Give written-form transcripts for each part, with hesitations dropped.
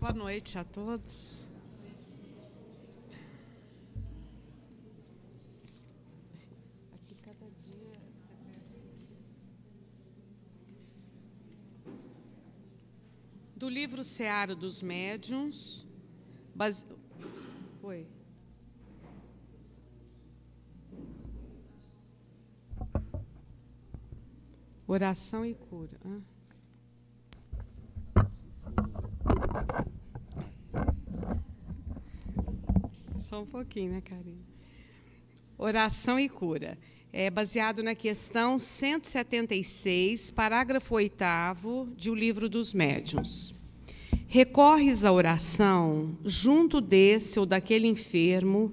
Boa noite a todos. Aqui cada dia. Do livro Seara dos Médiuns. Oi. Oração e cura. Só um pouquinho, né, Karina? Oração e cura. É baseado na questão 176, parágrafo 8º de O Livro dos Médiuns. Recorres à oração junto desse ou daquele enfermo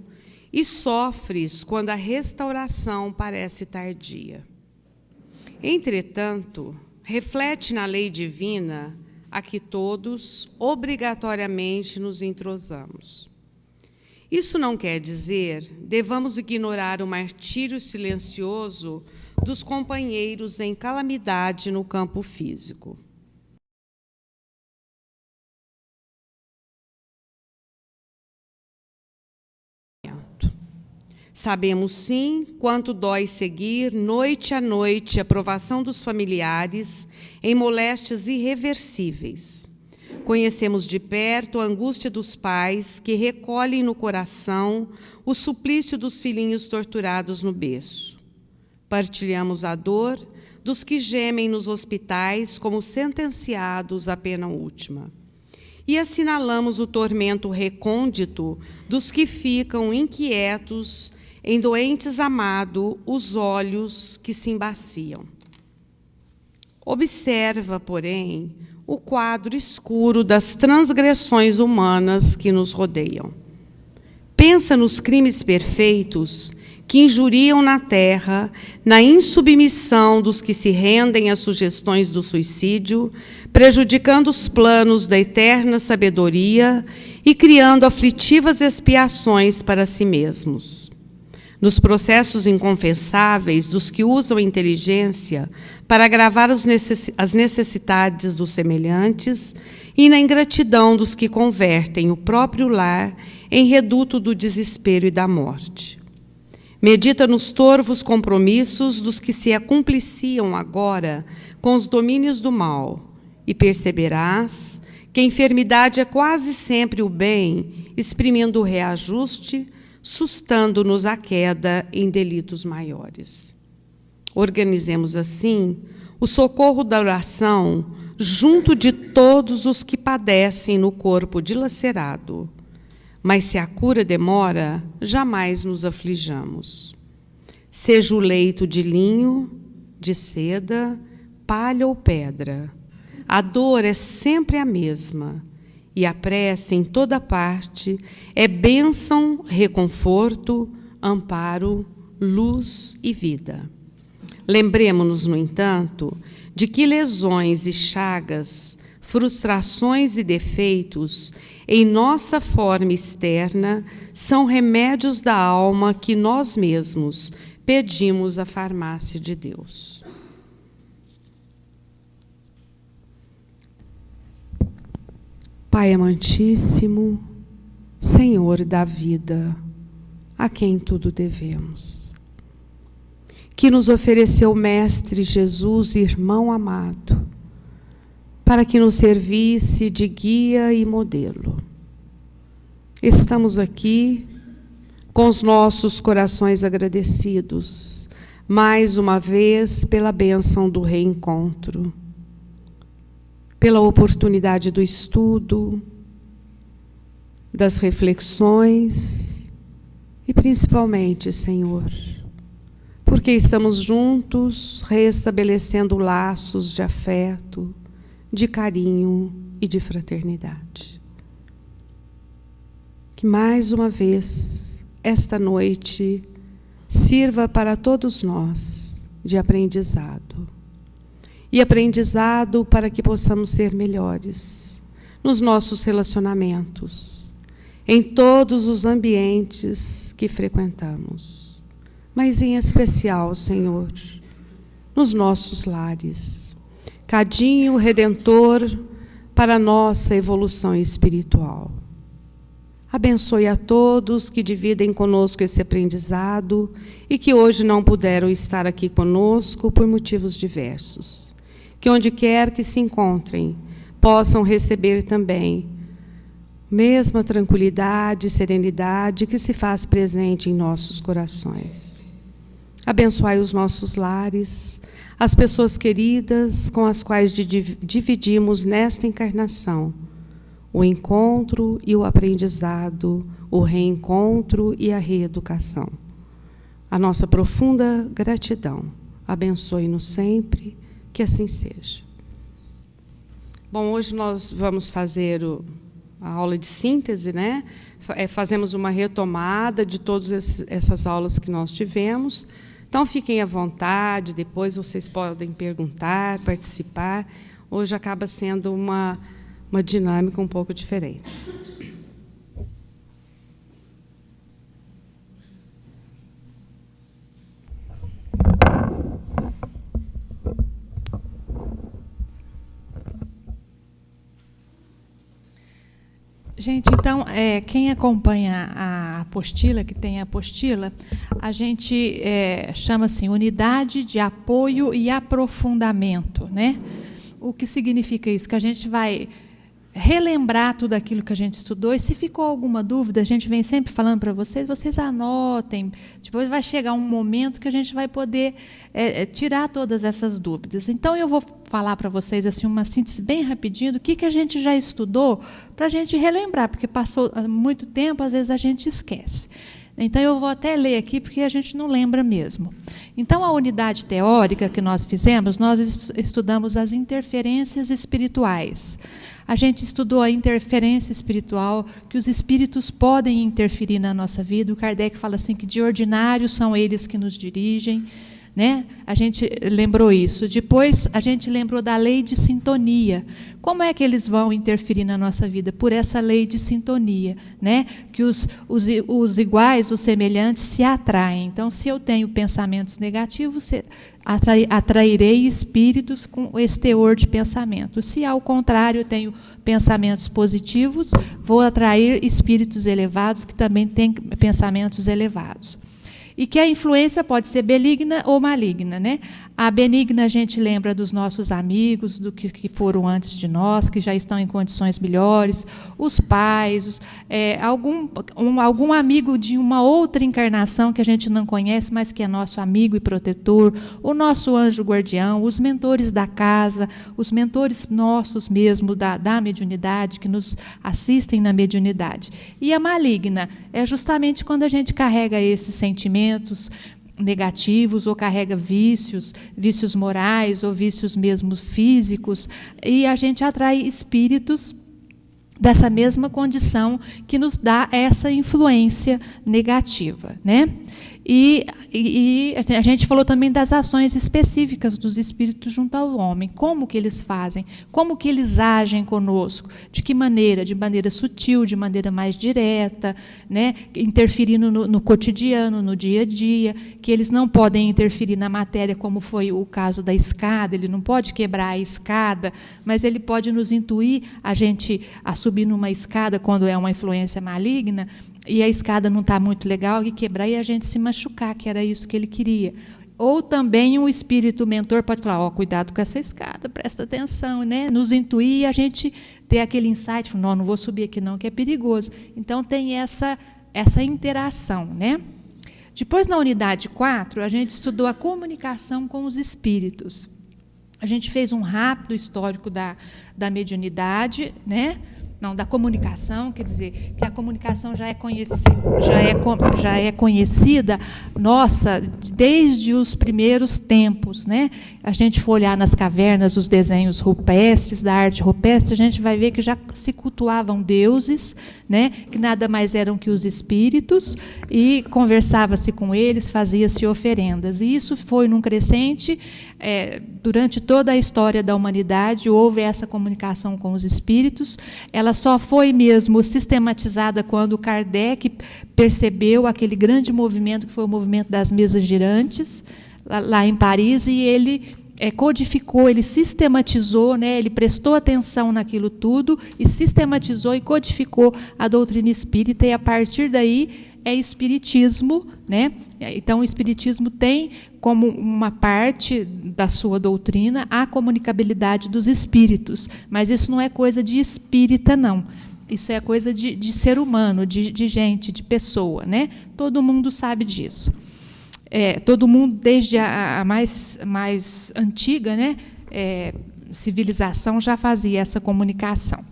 e sofres quando a restauração parece tardia. Entretanto, reflete na lei divina a que todos obrigatoriamente nos entrosamos. Isso não quer dizer devamos ignorar o martírio silencioso dos companheiros em calamidade no campo físico. Sabemos, sim, quanto dói seguir, noite a noite, a provação dos familiares em moléstias irreversíveis. Conhecemos de perto a angústia dos pais que recolhem no coração o suplício dos filhinhos torturados no berço. Partilhamos a dor dos que gemem nos hospitais como sentenciados à pena última. E assinalamos o tormento recôndito dos que ficam inquietos em doentes amado os olhos que se embaciam. Observa, porém, o quadro escuro das transgressões humanas que nos rodeiam. Pensa nos crimes perfeitos que injuriam na terra, na insubmissão dos que se rendem às sugestões do suicídio, prejudicando os planos da eterna sabedoria e criando aflitivas expiações para si mesmos. Nos processos inconfessáveis dos que usam a inteligência para agravar as necessidades dos semelhantes e na ingratidão dos que convertem o próprio lar em reduto do desespero e da morte. Medita nos torvos compromissos dos que se acumpliciam agora com os domínios do mal e perceberás que a enfermidade é quase sempre o bem, exprimindo o reajuste, sustando-nos a queda em delitos maiores. Organizemos, assim, o socorro da oração junto de todos os que padecem no corpo dilacerado. Mas se a cura demora, jamais nos aflijamos. Seja o leito de linho, de seda, palha ou pedra, a dor é sempre a mesma, e a prece em toda parte é bênção, reconforto, amparo, luz e vida. Lembremos-nos, no entanto, de que lesões e chagas, frustrações e defeitos em nossa forma externa são remédios da alma que nós mesmos pedimos à farmácia de Deus. Pai amantíssimo, Senhor da vida, a quem tudo devemos, que nos ofereceu Mestre Jesus, irmão amado, para que nos servisse de guia e modelo. Estamos aqui com os nossos corações agradecidos, mais uma vez pela bênção do reencontro, pela oportunidade do estudo, das reflexões e, principalmente, Senhor, porque estamos juntos restabelecendo laços de afeto, de carinho e de fraternidade. Que, mais uma vez, esta noite sirva para todos nós de aprendizado. E aprendizado para que possamos ser melhores nos nossos relacionamentos, em todos os ambientes que frequentamos, mas em especial, Senhor, nos nossos lares. Cadinho redentor para a nossa evolução espiritual. Abençoe a todos que dividem conosco esse aprendizado e que hoje não puderam estar aqui conosco por motivos diversos. Que onde quer que se encontrem, possam receber também a mesma tranquilidade e serenidade que se faz presente em nossos corações. Abençoai os nossos lares, as pessoas queridas com as quais dividimos nesta encarnação o encontro e o aprendizado, o reencontro e a reeducação. A nossa profunda gratidão. Abençoe-nos sempre, que assim seja. Bom, hoje nós vamos fazer a aula de síntese, né? Fazemos uma retomada de todas essas aulas que nós tivemos. Então, fiquem à vontade, depois vocês podem perguntar, participar. Hoje acaba sendo uma dinâmica um pouco diferente. Gente, então, quem acompanha a apostila, que tem a apostila, a gente chama assim, unidade de apoio e aprofundamento, né? O que significa isso? Que a gente vai relembrar tudo aquilo que a gente estudou, e se ficou alguma dúvida, a gente vem sempre falando para vocês anotem, depois vai chegar um momento que a gente vai poder tirar todas essas dúvidas. Então, eu vou falar para vocês assim, uma síntese bem rapidinho do que a gente já estudou, para a gente relembrar, porque passou muito tempo, às vezes a gente esquece. Então, eu vou até ler aqui, porque a gente não lembra mesmo. Então, a unidade teórica que nós fizemos, nós estudamos as interferências espirituais. A gente estudou a interferência espiritual, que os espíritos podem interferir na nossa vida. O Kardec fala assim, que de ordinário são eles que nos dirigem, né? A gente lembrou isso. Depois, a gente lembrou da lei de sintonia. Como é que eles vão interferir na nossa vida? Por essa lei de sintonia, né? Que os iguais, os semelhantes, se atraem. Então, se eu tenho pensamentos negativos, atrairei espíritos com esse teor de pensamento. Se, ao contrário, eu tenho pensamentos positivos, vou atrair espíritos elevados que também têm pensamentos elevados. E que a influência pode ser benigna ou maligna, né? A benigna a gente lembra dos nossos amigos, do que foram antes de nós, que já estão em condições melhores, os pais, algum amigo de uma outra encarnação que a gente não conhece, mas que é nosso amigo e protetor, o nosso anjo guardião, os mentores da casa, os mentores nossos mesmo da mediunidade, que nos assistem na mediunidade. E a maligna é justamente quando a gente carrega esses sentimentos negativos, ou carrega vícios morais, ou vícios mesmo físicos, e a gente atrai espíritos dessa mesma condição que nos dá essa influência negativa, né? E a gente falou também das ações específicas dos espíritos junto ao homem. Como que eles fazem? Como que eles agem conosco? De que maneira? De maneira sutil, de maneira mais direta, né? Interferindo no cotidiano, no dia a dia, que eles não podem interferir na matéria, como foi o caso da escada. Ele não pode quebrar a escada, mas ele pode nos intuir a subir numa escada quando é uma influência maligna, e a escada não está muito legal, e quebrar e a gente se machucar, que era isso que ele queria. Ou também um espírito mentor pode falar, cuidado com essa escada, presta atenção, né? Nos intuir e a gente ter aquele insight, não vou subir aqui não, que é perigoso. Então, tem essa interação, né? Depois, na unidade 4, a gente estudou a comunicação com os espíritos. A gente fez um rápido histórico da mediunidade, né? Não, da comunicação, quer dizer, que a comunicação já é conhecida, nossa, desde os primeiros tempos, né? A gente for olhar nas cavernas os desenhos rupestres, da arte rupestre, a gente vai ver que já se cultuavam deuses, né? Que nada mais eram que os espíritos, e conversava-se com eles, fazia-se oferendas. E isso foi num crescente, durante toda a história da humanidade, houve essa comunicação com os espíritos. Ela só foi mesmo sistematizada quando Kardec percebeu aquele grande movimento, que foi o movimento das mesas girantes, lá em Paris, e ele codificou, ele sistematizou, né, ele prestou atenção naquilo tudo e sistematizou e codificou a doutrina espírita, e a partir daí é espiritismo, né? Então o espiritismo tem como uma parte da sua doutrina a comunicabilidade dos espíritos, mas isso não é coisa de espírita, não. Isso é coisa de ser humano, de gente, de pessoa, né? Todo mundo sabe disso. Todo mundo, desde a mais antiga, né, civilização, já fazia essa comunicação.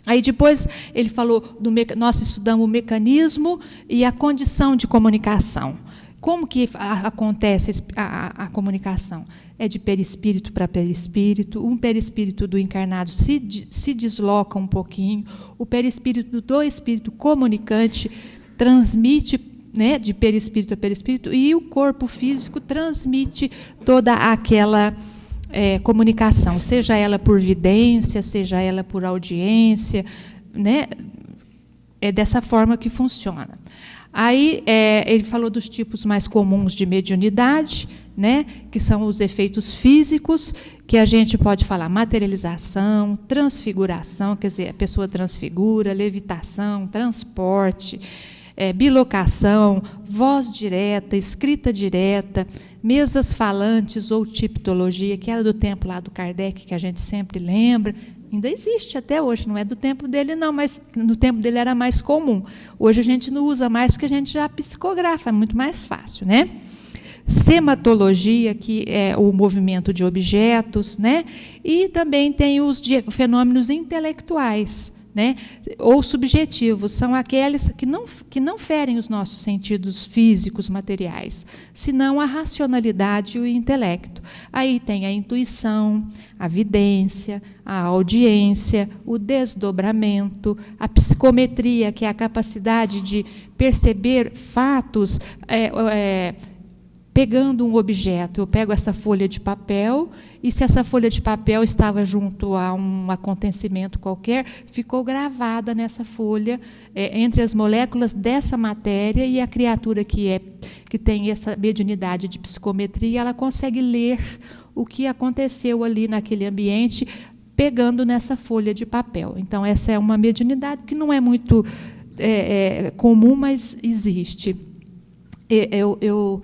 Aí depois ele falou, nós estudamos o mecanismo e a condição de comunicação. Como que acontece a comunicação? É de perispírito para perispírito. Um perispírito do encarnado se desloca um pouquinho. O perispírito do espírito comunicante transmite, né, de perispírito a perispírito, e o corpo físico transmite toda aquela comunicação, seja ela por vidência, seja ela por audiência, né? É dessa forma que funciona. Aí ele falou dos tipos mais comuns de mediunidade, né, que são os efeitos físicos, que a gente pode falar materialização, transfiguração, quer dizer, a pessoa transfigura, levitação, transporte, bilocação, voz direta, escrita direta, mesas falantes ou tipologia, que era do tempo lá do Kardec, que a gente sempre lembra. Ainda existe até hoje, não é do tempo dele não, mas no tempo dele era mais comum. Hoje a gente não usa mais porque a gente já psicografa, é muito mais fácil, né? Sematologia, que é o movimento de objetos, né? E também tem os fenômenos intelectuais, né, ou subjetivos, são aqueles que não ferem os nossos sentidos físicos, materiais, senão a racionalidade e o intelecto. Aí tem a intuição, a vidência, a audiência, o desdobramento, a psicometria, que é a capacidade de perceber fatos pegando um objeto. Eu pego essa folha de papel, e se essa folha de papel estava junto a um acontecimento qualquer, ficou gravada nessa folha, entre as moléculas dessa matéria, e a criatura que tem essa mediunidade de psicometria, ela consegue ler o que aconteceu ali naquele ambiente, pegando nessa folha de papel. Então, essa é uma mediunidade que não é muito comum, mas existe. Eu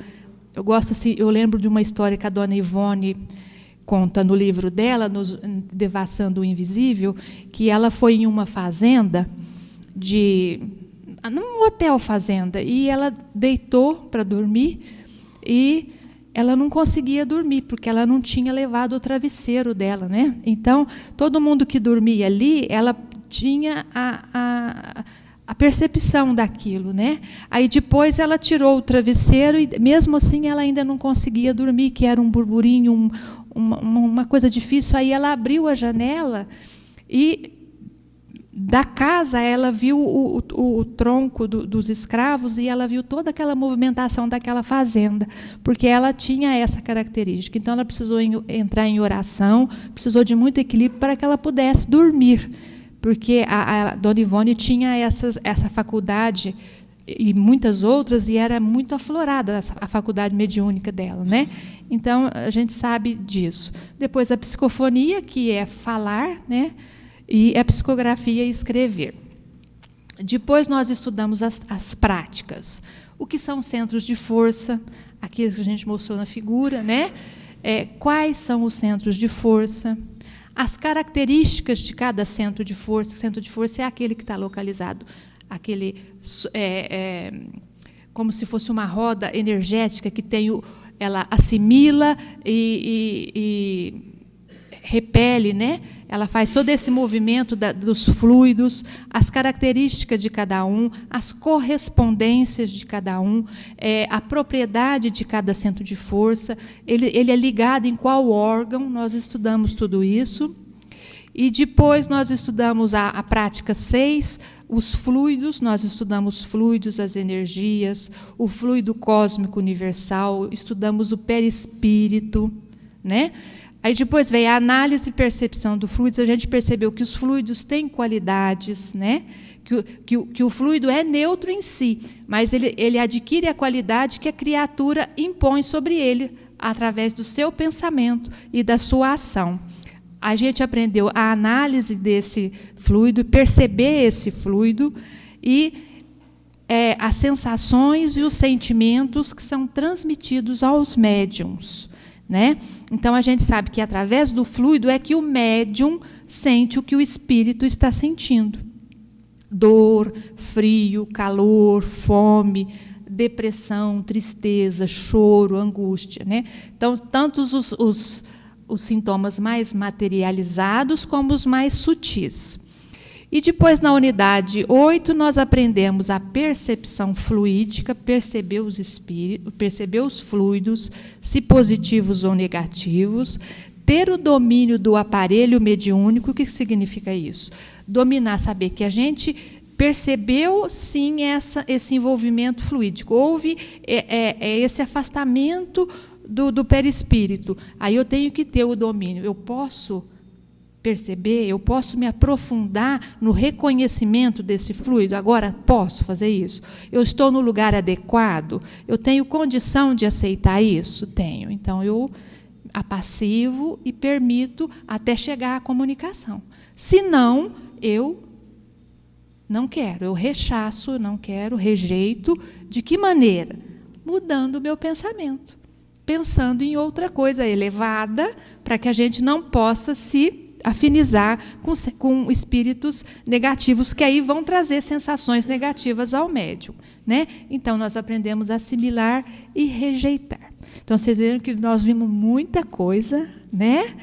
gosto assim, eu lembro de uma história que a dona Ivone conta no livro dela, no Devassando o Invisível, que ela foi em uma fazenda, num hotel fazenda, e ela deitou para dormir e ela não conseguia dormir, porque ela não tinha levado o travesseiro dela, né? Então, todo mundo que dormia ali, ela tinha a percepção daquilo, né? Aí depois ela tirou o travesseiro e mesmo assim ela ainda não conseguia dormir, que era um burburinho, uma coisa difícil. Aí ela abriu a janela e da casa ela viu o tronco dos escravos, e ela viu toda aquela movimentação daquela fazenda, porque ela tinha essa característica. Então ela precisou entrar em oração, precisou de muito equilíbrio para que ela pudesse dormir, porque a dona Ivone tinha essa faculdade e muitas outras, e era muito aflorada a faculdade mediúnica dela, né? Então a gente sabe disso. Depois a psicofonia, que é falar, né? E a psicografia e escrever. Depois nós estudamos as práticas. O que são centros de força, aqueles que a gente mostrou na figura, né? Quais são os centros de força? As características de cada centro de força. O centro de força é aquele que está localizado, como se fosse uma roda energética que ela assimila e repele, né? Ela faz todo esse movimento dos fluidos, as características de cada um, as correspondências de cada um, a propriedade de cada centro de força, ele é ligado em qual órgão. Nós estudamos tudo isso. E depois nós estudamos a prática 6, os fluidos. Nós estudamos os fluidos, as energias, o fluido cósmico universal, estudamos o perispírito, né? Aí depois veio a análise e percepção dos fluidos. A gente percebeu que os fluidos têm qualidades, né? Que o fluido é neutro em si, mas ele adquire a qualidade que a criatura impõe sobre ele, através do seu pensamento e da sua ação. A gente aprendeu a análise desse fluido, perceber esse fluido e as sensações e os sentimentos que são transmitidos aos médiums, né? Então, a gente sabe que, através do fluido, é que o médium sente o que o espírito está sentindo. Dor, frio, calor, fome, depressão, tristeza, choro, angústia, né? Então, tantos os sintomas mais materializados como os mais sutis. E depois, na unidade 8, nós aprendemos a percepção fluídica, perceber os espíritos, perceber os fluidos, se positivos ou negativos, ter o domínio do aparelho mediúnico. O que significa isso? Dominar, saber que a gente percebeu, sim, esse envolvimento fluídico. Houve esse afastamento do perispírito. Aí eu tenho que ter o domínio. Eu posso perceber, eu posso me aprofundar no reconhecimento desse fluido. Agora, posso fazer isso? Eu estou no lugar adequado? Eu tenho condição de aceitar isso? Tenho. Então, eu apassivo e permito até chegar à comunicação. Se não, eu não quero, eu rechaço, não quero, rejeito. De que maneira? Mudando o meu pensamento, pensando em outra coisa elevada, para que a gente não possa se afinizar com espíritos negativos, que aí vão trazer sensações negativas ao médium, né? Então, nós aprendemos a assimilar e rejeitar. Então, vocês viram que nós vimos muita coisa, né?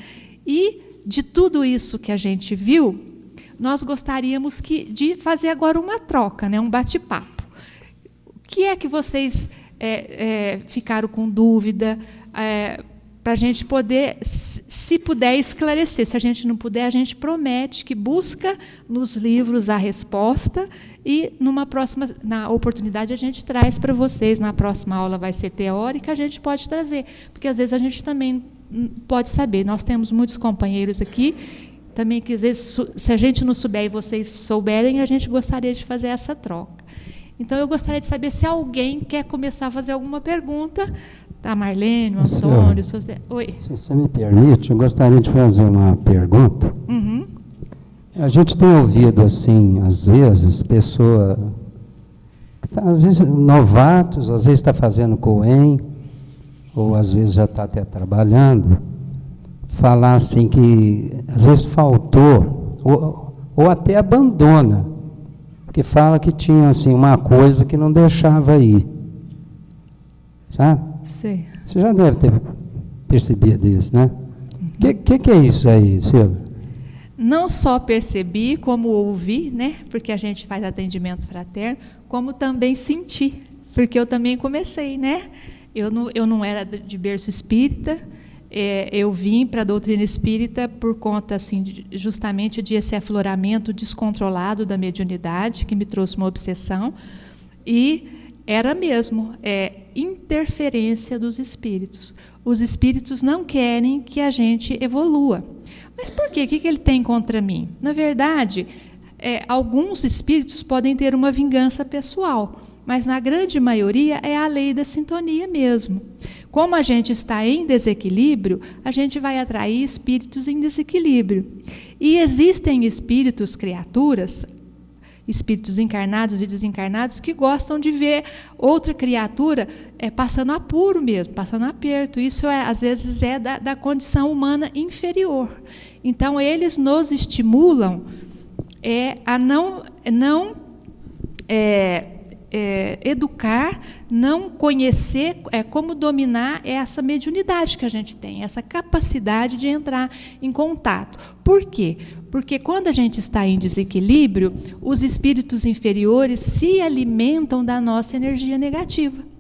E de tudo isso que a gente viu, nós gostaríamos de fazer agora uma troca, né? Um bate-papo. O que é que vocês ficaram com dúvida, para a gente poder, se puder, esclarecer. Se a gente não puder, a gente promete que busca nos livros a resposta e, na oportunidade, a gente traz para vocês. Na próxima aula vai ser teórica, a gente pode trazer, porque às vezes a gente também pode saber. Nós temos muitos companheiros aqui, também que às vezes, se a gente não souber e vocês souberem, a gente gostaria de fazer essa troca. Então, eu gostaria de saber se alguém quer começar a fazer alguma pergunta. A Marlene, o Antônio, Oi. Se você me permite, eu gostaria de fazer uma pergunta. Uhum. A gente tem ouvido, assim, às vezes, pessoas, às vezes novatos, às vezes está fazendo COEM, ou às vezes já está até trabalhando, falar assim que às vezes faltou, ou até abandona, porque fala que tinha assim, uma coisa que não deixava ir. Sabe? Sim. Você já deve ter percebido isso, né? O que é isso aí, Silvia? Não só percebi, como ouvi, né? Porque a gente faz atendimento fraterno, como também senti, porque eu também comecei, né? Eu não era de berço espírita, eu vim para a doutrina espírita por conta, assim, justamente de esse afloramento descontrolado da mediunidade, que me trouxe uma obsessão, e era mesmo interferência dos espíritos. Os espíritos não querem que a gente evolua. Mas por quê? O que ele tem contra mim? Na verdade, alguns espíritos podem ter uma vingança pessoal, mas na grande maioria é a lei da sintonia mesmo. Como a gente está em desequilíbrio, a gente vai atrair espíritos em desequilíbrio. E existem espíritos, criaturas, espíritos encarnados e desencarnados, que gostam de ver outra criatura passando apuro mesmo, passando aperto. Isso, às vezes, da condição humana inferior. Então, eles nos estimulam a não educar, não conhecer como dominar essa mediunidade que a gente tem, essa capacidade de entrar em contato. Por quê? Porque quando a gente está em desequilíbrio, os espíritos inferiores se alimentam da nossa energia negativa.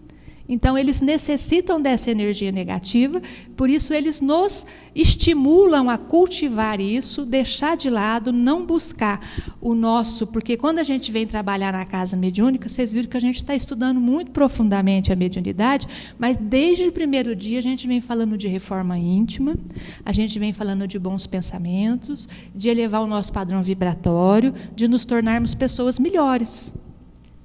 Então, eles necessitam dessa energia negativa, por isso eles nos estimulam a cultivar isso, deixar de lado, não buscar o nosso, porque quando a gente vem trabalhar na casa mediúnica, vocês viram que a gente está estudando muito profundamente a mediunidade, mas desde o primeiro dia a gente vem falando de reforma íntima, a gente vem falando de bons pensamentos, de elevar o nosso padrão vibratório, de nos tornarmos pessoas melhores.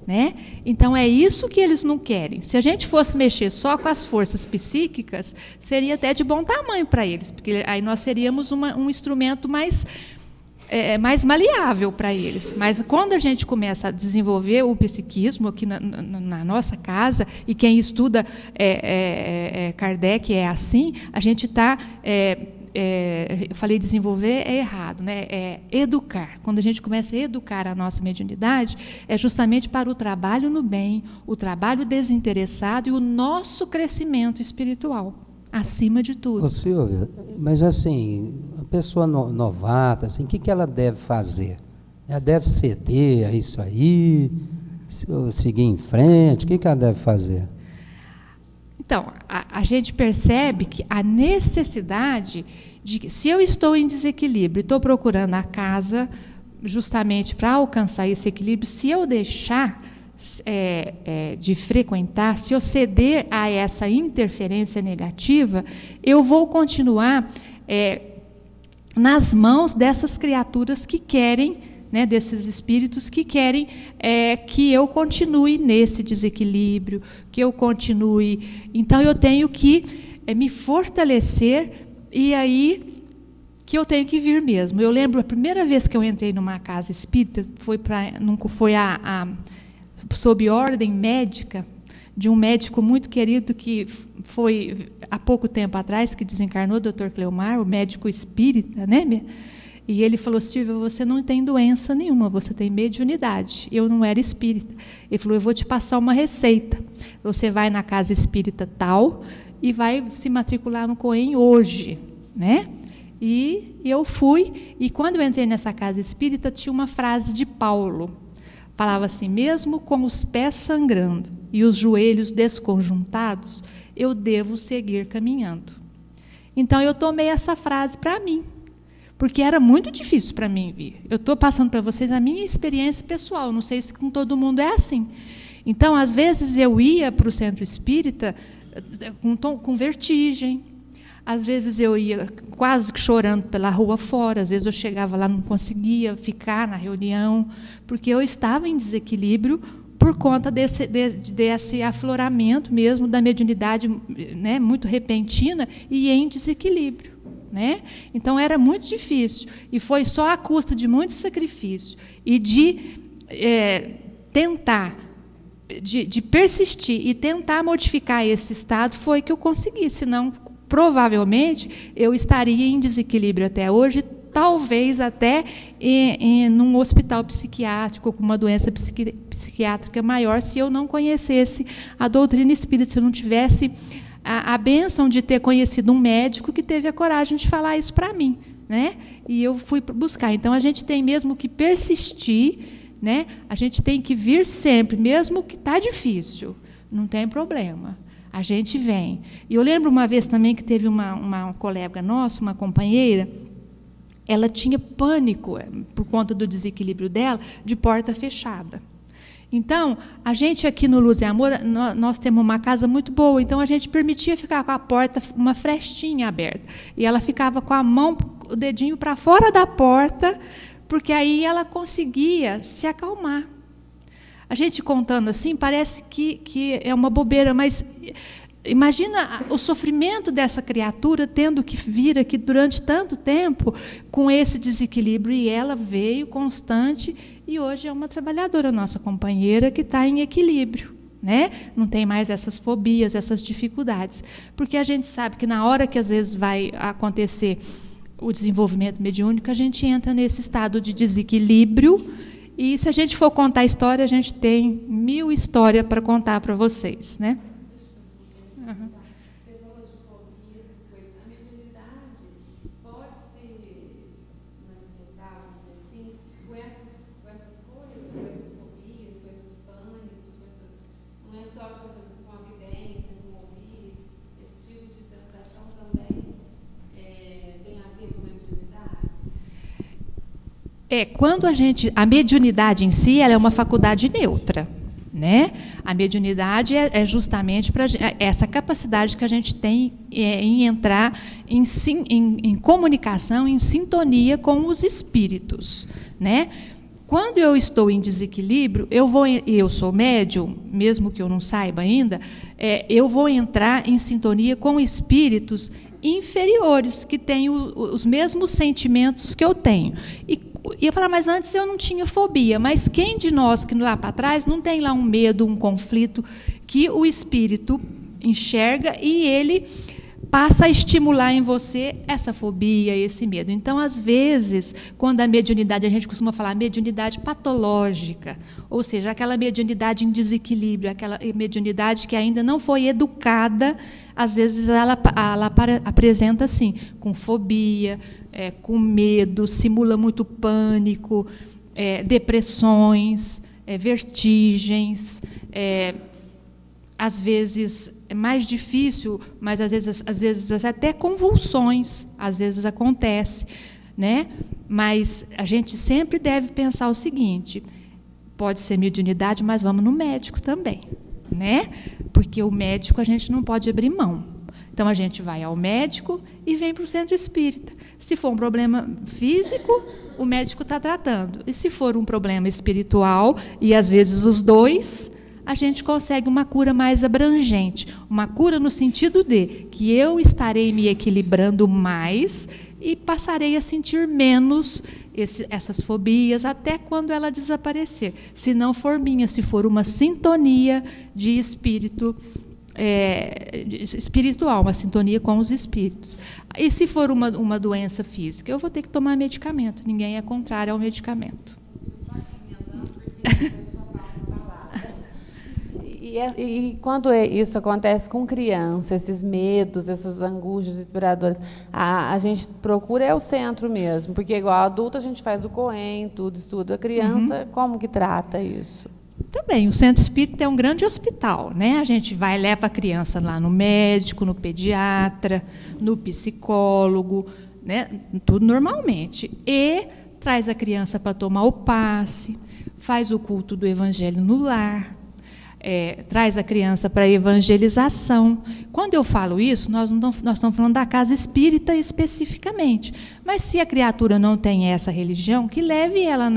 né? Então, é isso que eles não querem. Se a gente fosse mexer só com as forças psíquicas, seria até de bom tamanho para eles, porque aí nós seríamos um instrumento mais maleável para eles. Mas quando a gente começa a desenvolver o psiquismo aqui na nossa casa, e quem estuda Kardec é assim, a gente está... eu falei desenvolver é errado, né? É educar. Quando a gente começa a educar a nossa mediunidade, é justamente para o trabalho no bem, o trabalho desinteressado e o nosso crescimento espiritual, acima de tudo. Ô, Silvia, mas assim, a pessoa novata, assim, o que ela deve fazer? Ela deve ceder a isso aí, seguir em frente, o que ela deve fazer? Então, a gente percebe que a necessidade de que, se eu estou em desequilíbrio, estou procurando a casa justamente para alcançar esse equilíbrio, se eu deixar de frequentar, se eu ceder a essa interferência negativa, eu vou continuar nas mãos dessas criaturas que querem, né, desses espíritos que querem que eu continue nesse desequilíbrio, que eu continue. Então, eu tenho que me fortalecer, e aí que eu tenho que vir mesmo. Eu lembro a primeira vez que eu entrei numa casa espírita, foi sob ordem médica, de um médico muito querido que foi, há pouco tempo atrás, que desencarnou, o Dr. Cleomar, o médico espírita, né? E ele falou: Silvia, você não tem doença nenhuma, você tem mediunidade. Eu não era espírita. Ele falou: eu vou te passar uma receita. Você vai na casa espírita tal e vai se matricular no COEM hoje, né? E eu fui, e quando eu entrei nessa casa espírita, tinha uma frase de Paulo. Falava assim: mesmo com os pés sangrando e os joelhos desconjuntados, eu devo seguir caminhando. Então, eu tomei essa frase para mim, porque era muito difícil para mim vir. Eu estou passando para vocês a minha experiência pessoal, não sei se com todo mundo é assim. Então, às vezes, eu ia para o centro espírita com vertigem, às vezes eu ia quase que chorando pela rua fora, às vezes eu chegava lá, não conseguia ficar na reunião, porque eu estava em desequilíbrio por conta desse afloramento mesmo da mediunidade, né, muito repentina e em desequilíbrio, né? Então, era muito difícil, e foi só à custa de muito sacrifício e de tentar, de persistir e tentar modificar esse estado, foi que eu consegui, senão, provavelmente, eu estaria em desequilíbrio até hoje, talvez até num hospital psiquiátrico, com uma doença psiquiátrica maior, se eu não conhecesse a doutrina espírita, se eu não tivesse a bênção de ter conhecido um médico que teve a coragem de falar isso para mim, né? E eu fui buscar. Então, a gente tem mesmo que persistir, né? A gente tem que vir sempre, mesmo que está difícil, não tem problema. A gente vem. E eu lembro uma vez também que teve uma colega nossa, uma companheira, ela tinha pânico, por conta do desequilíbrio dela, de porta fechada. Então, a gente aqui no Luz e Amor, nós temos uma casa muito boa, então a gente permitia ficar com a porta, uma frestinha aberta. E ela ficava com a mão, o dedinho para fora da porta, porque aí ela conseguia se acalmar. A gente contando assim, parece que é uma bobeira, mas imagina o sofrimento dessa criatura tendo que vir aqui durante tanto tempo com esse desequilíbrio. E ela veio constante, e hoje é uma trabalhadora, nossa companheira, que está em equilíbrio, né? Não tem mais essas fobias, essas dificuldades. Porque a gente sabe que na hora que às vezes vai acontecer o desenvolvimento mediúnico, a gente entra nesse estado de desequilíbrio. E se a gente for contar a história, a gente tem 1000 histórias para contar para vocês, né? Uhum. A mediunidade pode se manifestar, vamos dizer assim, com essas coisas, com essas fobias, com esses pânicos, não é só com a vivência, com o ouvir, esse tipo de sensação também tem a ver com a mediunidade? Quando a mediunidade em si, ela é uma faculdade neutra, né? A mediunidade é justamente para essa capacidade que a gente tem em entrar em comunicação, em sintonia com os espíritos, né? Quando eu estou em desequilíbrio, eu sou médium, mesmo que eu não saiba ainda, eu vou entrar em sintonia com espíritos inferiores, que têm os mesmos sentimentos que eu tenho. E eu falar, mas antes eu não tinha fobia. Mas quem de nós que lá para trás não tem lá um medo, um conflito, que o espírito enxerga e ele passa a estimular em você essa fobia, esse medo. Então, às vezes, quando a mediunidade, a gente costuma falar mediunidade patológica, ou seja, aquela mediunidade em desequilíbrio, aquela mediunidade que ainda não foi educada, às vezes ela apresenta assim, com fobia, com medo, simula muito pânico, depressões, vertigens, às vezes é mais difícil, mas às vezes até convulsões, às vezes acontece, né? Mas a gente sempre deve pensar o seguinte: pode ser mediunidade, mas vamos no médico também, né? Porque o médico a gente não pode abrir mão. Então a gente vai ao médico e vem para o centro espírita. Se for um problema físico, o médico está tratando. E se for um problema espiritual, e às vezes os dois, a gente consegue uma cura mais abrangente. Uma cura no sentido de que eu estarei me equilibrando mais e passarei a sentir menos essas fobias, até quando ela desaparecer. Se não for minha, se for uma sintonia de espírito, espiritual, uma sintonia com os espíritos. E se for uma doença física, eu vou ter que tomar medicamento. Ninguém é contrário ao medicamento. E quando isso acontece com criança, esses medos, essas angústias inspiradoras, a gente procura o centro mesmo, porque igual adulto a gente faz o COEM, tudo, estuda. A criança, como que trata isso? Também, o centro espírita é um grande hospital, né? A gente leva a criança lá no médico, no pediatra, no psicólogo, né? Tudo normalmente. E traz a criança para tomar o passe, faz o culto do evangelho no lar, traz a criança para a evangelização. Quando eu falo isso, nós estamos falando da casa espírita especificamente. Mas se a criatura não tem essa religião, que leve ela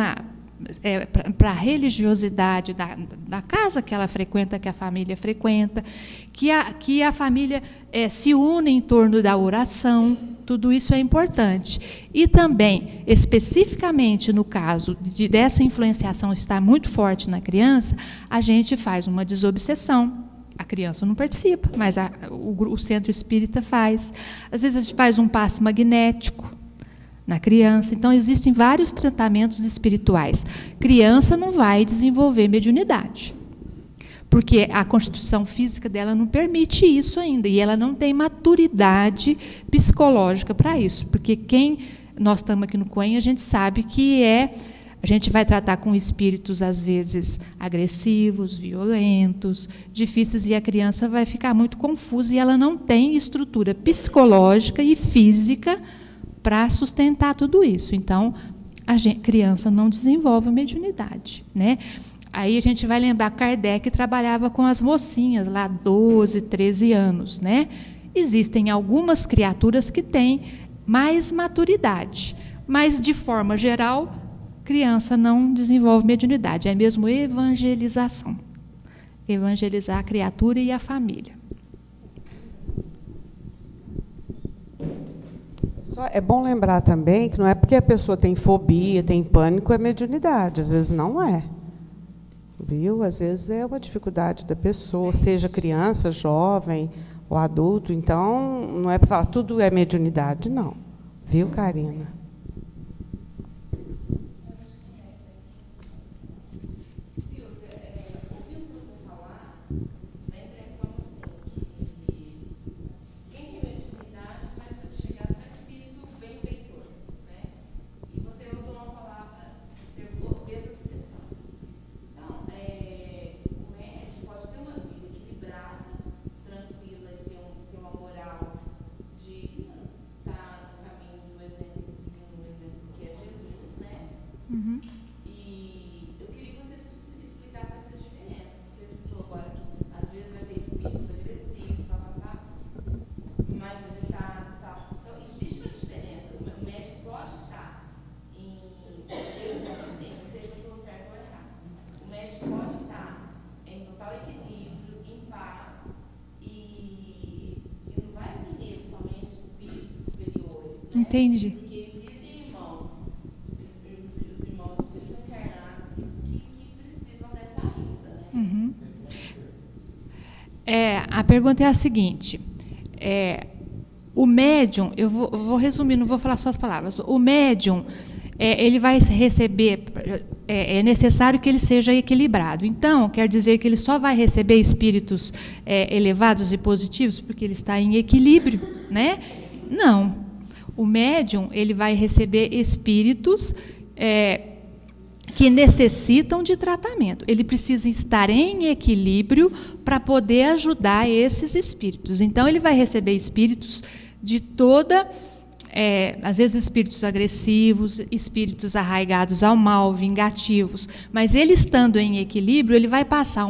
para a religiosidade da casa que ela frequenta, que a família frequenta, que a família se une em torno da oração. Tudo isso é importante. E também, especificamente no caso dessa influenciação estar muito forte na criança, a gente faz uma desobsessão. A criança não participa, mas o centro espírita faz. Às vezes a gente faz um passe magnético na criança. Então, existem vários tratamentos espirituais. Criança não vai desenvolver mediunidade, porque a constituição física dela não permite isso ainda, e ela não tem maturidade psicológica para isso, porque nós estamos aqui no COEM, a gente sabe que a gente vai tratar com espíritos, às vezes, agressivos, violentos, difíceis, e a criança vai ficar muito confusa, e ela não tem estrutura psicológica e física para sustentar tudo isso. Então, a criança não desenvolve mediunidade, né? Aí a gente vai lembrar, Kardec trabalhava com as mocinhas, lá 12, 13 anos, né? Existem algumas criaturas que têm mais maturidade, mas, de forma geral, criança não desenvolve mediunidade, é mesmo evangelização. Evangelizar a criatura e a família. É bom lembrar também que não é porque a pessoa tem fobia, tem pânico, é mediunidade. Às vezes não é. Viu? Às vezes é uma dificuldade da pessoa, seja criança, jovem ou adulto. Então, não é para falar tudo é mediunidade, não. Viu, Karina? Tranquila, ter uma moral digna, tá no caminho do exemplo Entendi. Porque existem irmãos, os irmãos desencarnados que precisam dessa ajuda, né? Uhum. A pergunta é a seguinte: o médium, eu vou resumir, não vou falar só as palavras. O médium, ele vai receber, é necessário que ele seja equilibrado. Então, quer dizer que ele só vai receber espíritos elevados e positivos porque ele está em equilíbrio, né? Não. O médium, ele vai receber espíritos que necessitam de tratamento. Ele precisa estar em equilíbrio para poder ajudar esses espíritos. Então, ele vai receber espíritos de toda... às vezes espíritos agressivos, espíritos arraigados ao mal, vingativos, mas ele estando em equilíbrio, ele vai passar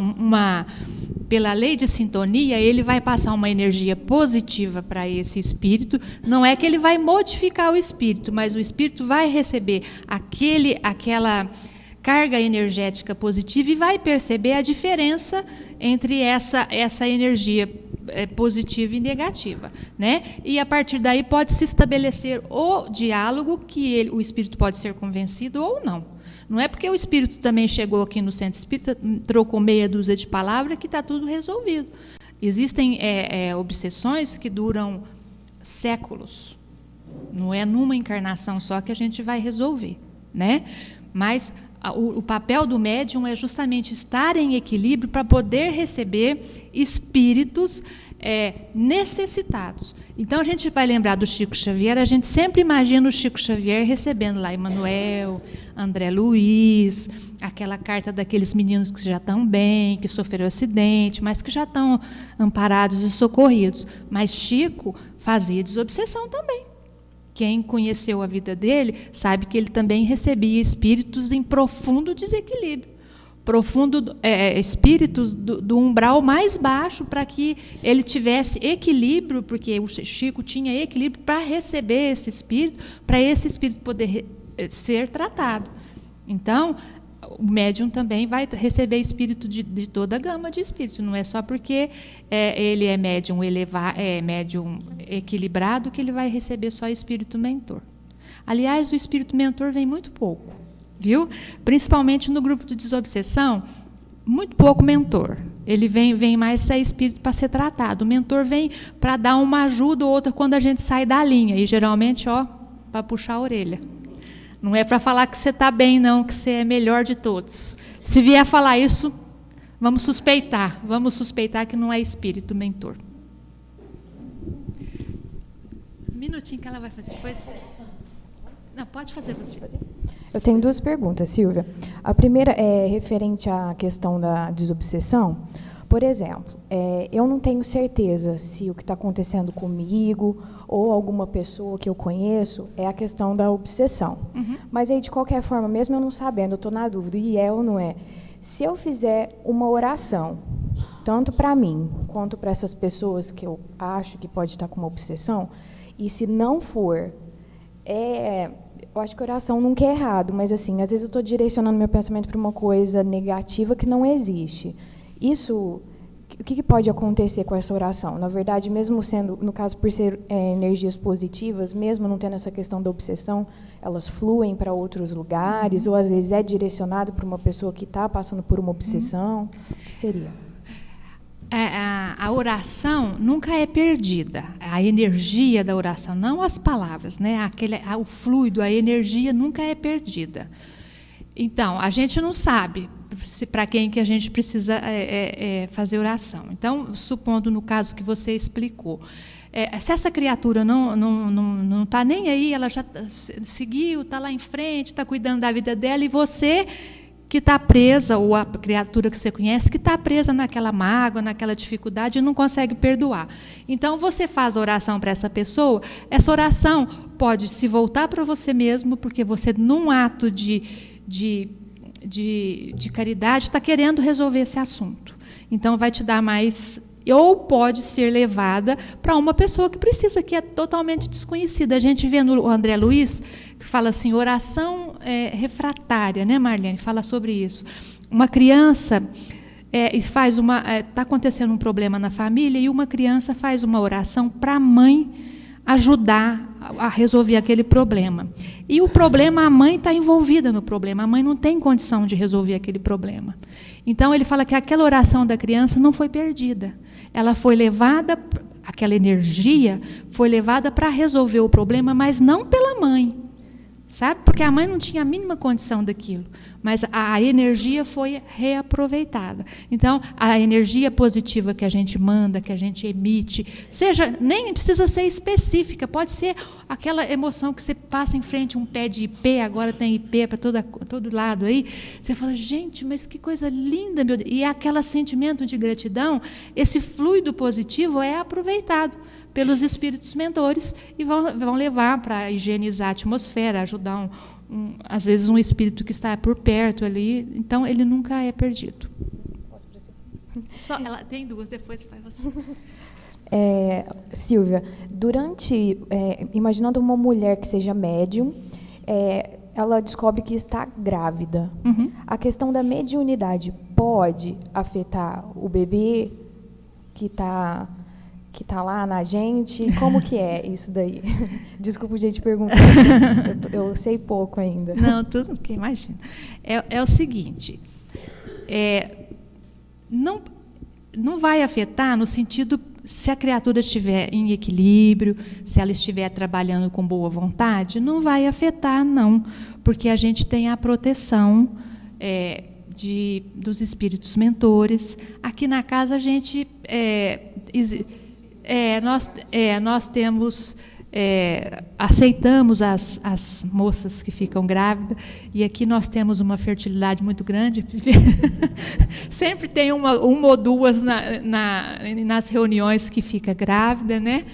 pela lei de sintonia, ele vai passar uma energia positiva para esse espírito. Não é que ele vai modificar o espírito, mas o espírito vai receber aquela carga energética positiva e vai perceber a diferença entre essa energia positiva e negativa, né? E a partir daí pode se estabelecer o diálogo que o espírito pode ser convencido ou não. Não é porque o espírito também chegou aqui no centro espírita, trocou meia dúzia de palavras, que está tudo resolvido. Existem obsessões que duram séculos. Não é numa encarnação só que a gente vai resolver, né? Mas o papel do médium é justamente estar em equilíbrio para poder receber espíritos necessitados. Então, a gente vai lembrar do Chico Xavier, a gente sempre imagina o Chico Xavier recebendo lá Emmanuel, André Luiz, aquela carta daqueles meninos que já estão bem, que sofreram acidente, mas que já estão amparados e socorridos. Mas Chico fazia desobsessão também. Quem conheceu a vida dele sabe que ele também recebia espíritos em profundo desequilíbrio, espíritos do umbral mais baixo, para que ele tivesse equilíbrio, porque o Chico tinha equilíbrio para receber esse espírito, para esse espírito poder ser tratado. Então, o médium também vai receber espírito de toda a gama de espírito. Não é só porque ele é médium médium equilibrado que ele vai receber só espírito mentor. Aliás, o espírito mentor vem muito pouco, viu? Principalmente no grupo de desobsessão, muito pouco mentor. Ele vem mais ser espírito para ser tratado. O mentor vem para dar uma ajuda ou outra quando a gente sai da linha, e geralmente para puxar a orelha. Não é para falar que você está bem, não, que você é melhor de todos. Se vier falar isso, vamos suspeitar que não é espírito mentor. Um minutinho que ela vai fazer depois. Não, pode fazer você. Eu tenho duas perguntas, Silvia. A primeira é referente à questão da desobsessão. Por exemplo, eu não tenho certeza se o que está acontecendo comigo ou alguma pessoa que eu conheço é a questão da obsessão. Uhum. Mas aí, de qualquer forma, mesmo eu não sabendo, eu estou na dúvida, e é ou não é. Se eu fizer uma oração, tanto para mim quanto para essas pessoas que eu acho que pode estar com uma obsessão, e se não for, eu acho que a oração nunca é errado, mas assim, às vezes eu estou direcionando meu pensamento para uma coisa negativa que não existe. Isso, o que pode acontecer com essa oração? Na verdade, mesmo sendo, no caso, por ser energias positivas, mesmo não tendo essa questão da obsessão, elas fluem para outros lugares, ou às vezes é direcionado para uma pessoa que está passando por uma obsessão. O que seria? A oração nunca é perdida. A energia da oração, não as palavras, né? O fluido, a energia nunca é perdida. Então, a gente não sabe para quem que a gente precisa fazer oração. Então, supondo no caso que você explicou, se essa criatura não está nem aí, ela já seguiu, está lá em frente, está cuidando da vida dela, e você que está presa, ou a criatura que você conhece, que está presa naquela mágoa, naquela dificuldade e não consegue perdoar. Então, você faz a oração para essa pessoa, essa oração pode se voltar para você mesmo, porque você, num ato de caridade, está querendo resolver esse assunto. Então, vai te dar mais... Ou pode ser levada para uma pessoa que precisa, que é totalmente desconhecida. A gente vê no André Luiz, que fala assim, oração refratária, né, Marlene? Fala sobre isso. Uma criança faz está acontecendo um problema na família, e uma criança faz uma oração para a mãe ajudar a resolver aquele problema. E o problema, a mãe está envolvida no problema, a mãe não tem condição de resolver aquele problema. Então, ele fala que aquela oração da criança não foi perdida. Ela foi levada, aquela energia foi levada para resolver o problema, mas não pela mãe. Sabe? Porque a mãe não tinha a mínima condição daquilo, mas a energia foi reaproveitada. Então, a energia positiva que a gente manda, que a gente emite, seja, nem precisa ser específica, pode ser aquela emoção que você passa em frente a um pé de ipê, agora tem ipê para todo lado aí, você fala, gente, mas que coisa linda, meu Deus. E aquele sentimento de gratidão, esse fluido positivo é aproveitado pelos espíritos mentores e vão levar para higienizar a atmosfera, ajudar, às vezes, um espírito que está por perto ali. Então, ele nunca é perdido. Posso prosseguir? Só, ela tem duas, depois vai você. Silvia, imaginando uma mulher que seja médium, ela descobre que está grávida. Uhum. A questão da mediunidade pode afetar o bebê que está lá na gente? Como que é isso daí? Desculpa, gente, perguntar. Eu sei pouco ainda. Não, tudo que imagina. É o seguinte, não vai afetar no sentido, se a criatura estiver em equilíbrio, se ela estiver trabalhando com boa vontade, não vai afetar, não, porque a gente tem a proteção dos espíritos mentores. Aqui na casa a gente nós temos, aceitamos as moças que ficam grávidas, e aqui nós temos uma fertilidade muito grande. Sempre tem uma ou duas nas reuniões que fica grávida, né?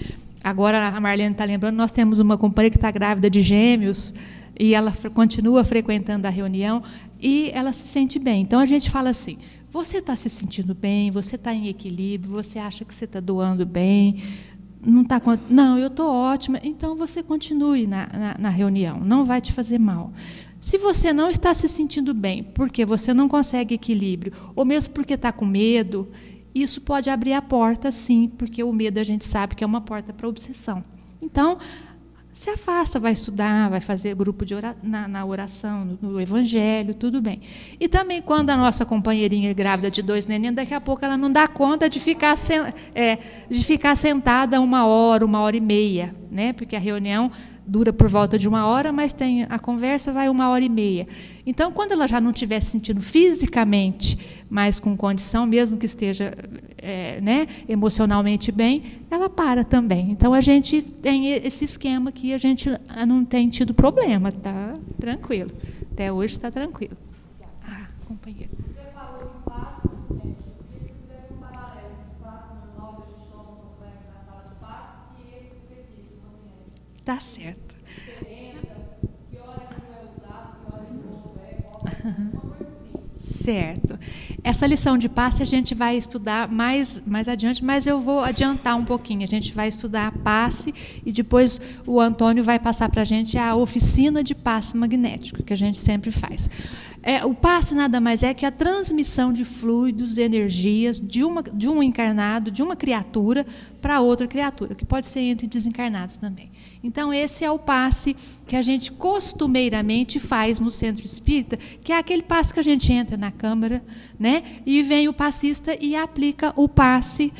Agora a Marlene está lembrando, nós temos uma companheira que está grávida de gêmeos, e ela continua frequentando a reunião, e ela se sente bem. Então, a gente fala assim, você está se sentindo bem, você está em equilíbrio, você acha que você está doando bem, não, eu estou ótima, então você continue na reunião, não vai te fazer mal. Se você não está se sentindo bem, porque você não consegue equilíbrio, ou mesmo porque está com medo, isso pode abrir a porta, sim, porque o medo a gente sabe que é uma porta para a obsessão. Então, se afasta, vai estudar, vai fazer grupo na oração, no evangelho, tudo bem. E também, quando a nossa companheirinha grávida de 2 neném, daqui a pouco ela não dá conta de ficar sentada 1 hora, 1h30, né? Porque a reunião dura por volta de 1 hora, mas a conversa vai 1h30. Então, quando ela já não estiver se sentindo fisicamente, mas com condição, mesmo que esteja emocionalmente bem, ela para também. Então, a gente tem esse esquema que a gente não tem tido problema, está tranquilo. Até hoje está tranquilo. Companheiro. Você falou em passe, eu queria que você fizesse um paralelo com o passe manual que a gente toma quando vai na sala de passes e esse específico também. Tá certo. Diferença, que hora que não é usado, que hora que não é, uma coisa assim. Certo. Essa lição de passe a gente vai estudar mais adiante, mas eu vou adiantar um pouquinho. A gente vai estudar passe e depois o Antônio vai passar para a gente a oficina de passe magnético, que a gente sempre faz. O passe nada mais é que a transmissão de fluidos, de energias de um encarnado, de uma criatura para outra criatura, que pode ser entre desencarnados também. Então, esse é o passe que a gente costumeiramente faz no centro espírita, que é aquele passe que a gente entra na câmara, né, e vem o passista e aplica o passe,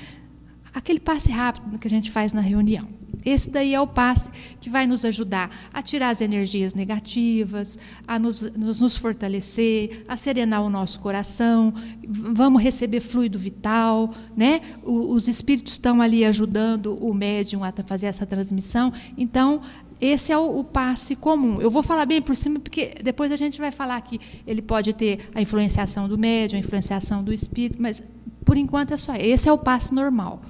aquele passe rápido que a gente faz na reunião. Esse daí é o passe que vai nos ajudar a tirar as energias negativas, a nos fortalecer, a serenar o nosso coração, vamos receber fluido vital, né? Os espíritos estão ali ajudando o médium a fazer essa transmissão. Então, esse é o passe comum. Eu vou falar bem por cima, porque depois a gente vai falar que ele pode ter a influenciação do médium, a influenciação do espírito, mas, por enquanto, é só. Esse é o passe normal.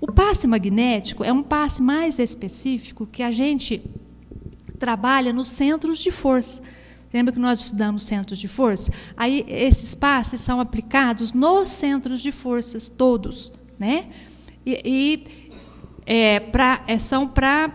O passe magnético é um passe mais específico que a gente trabalha nos centros de força. Lembra que nós estudamos centros de força? Aí esses passes são aplicados nos centros de forças todos, né? São para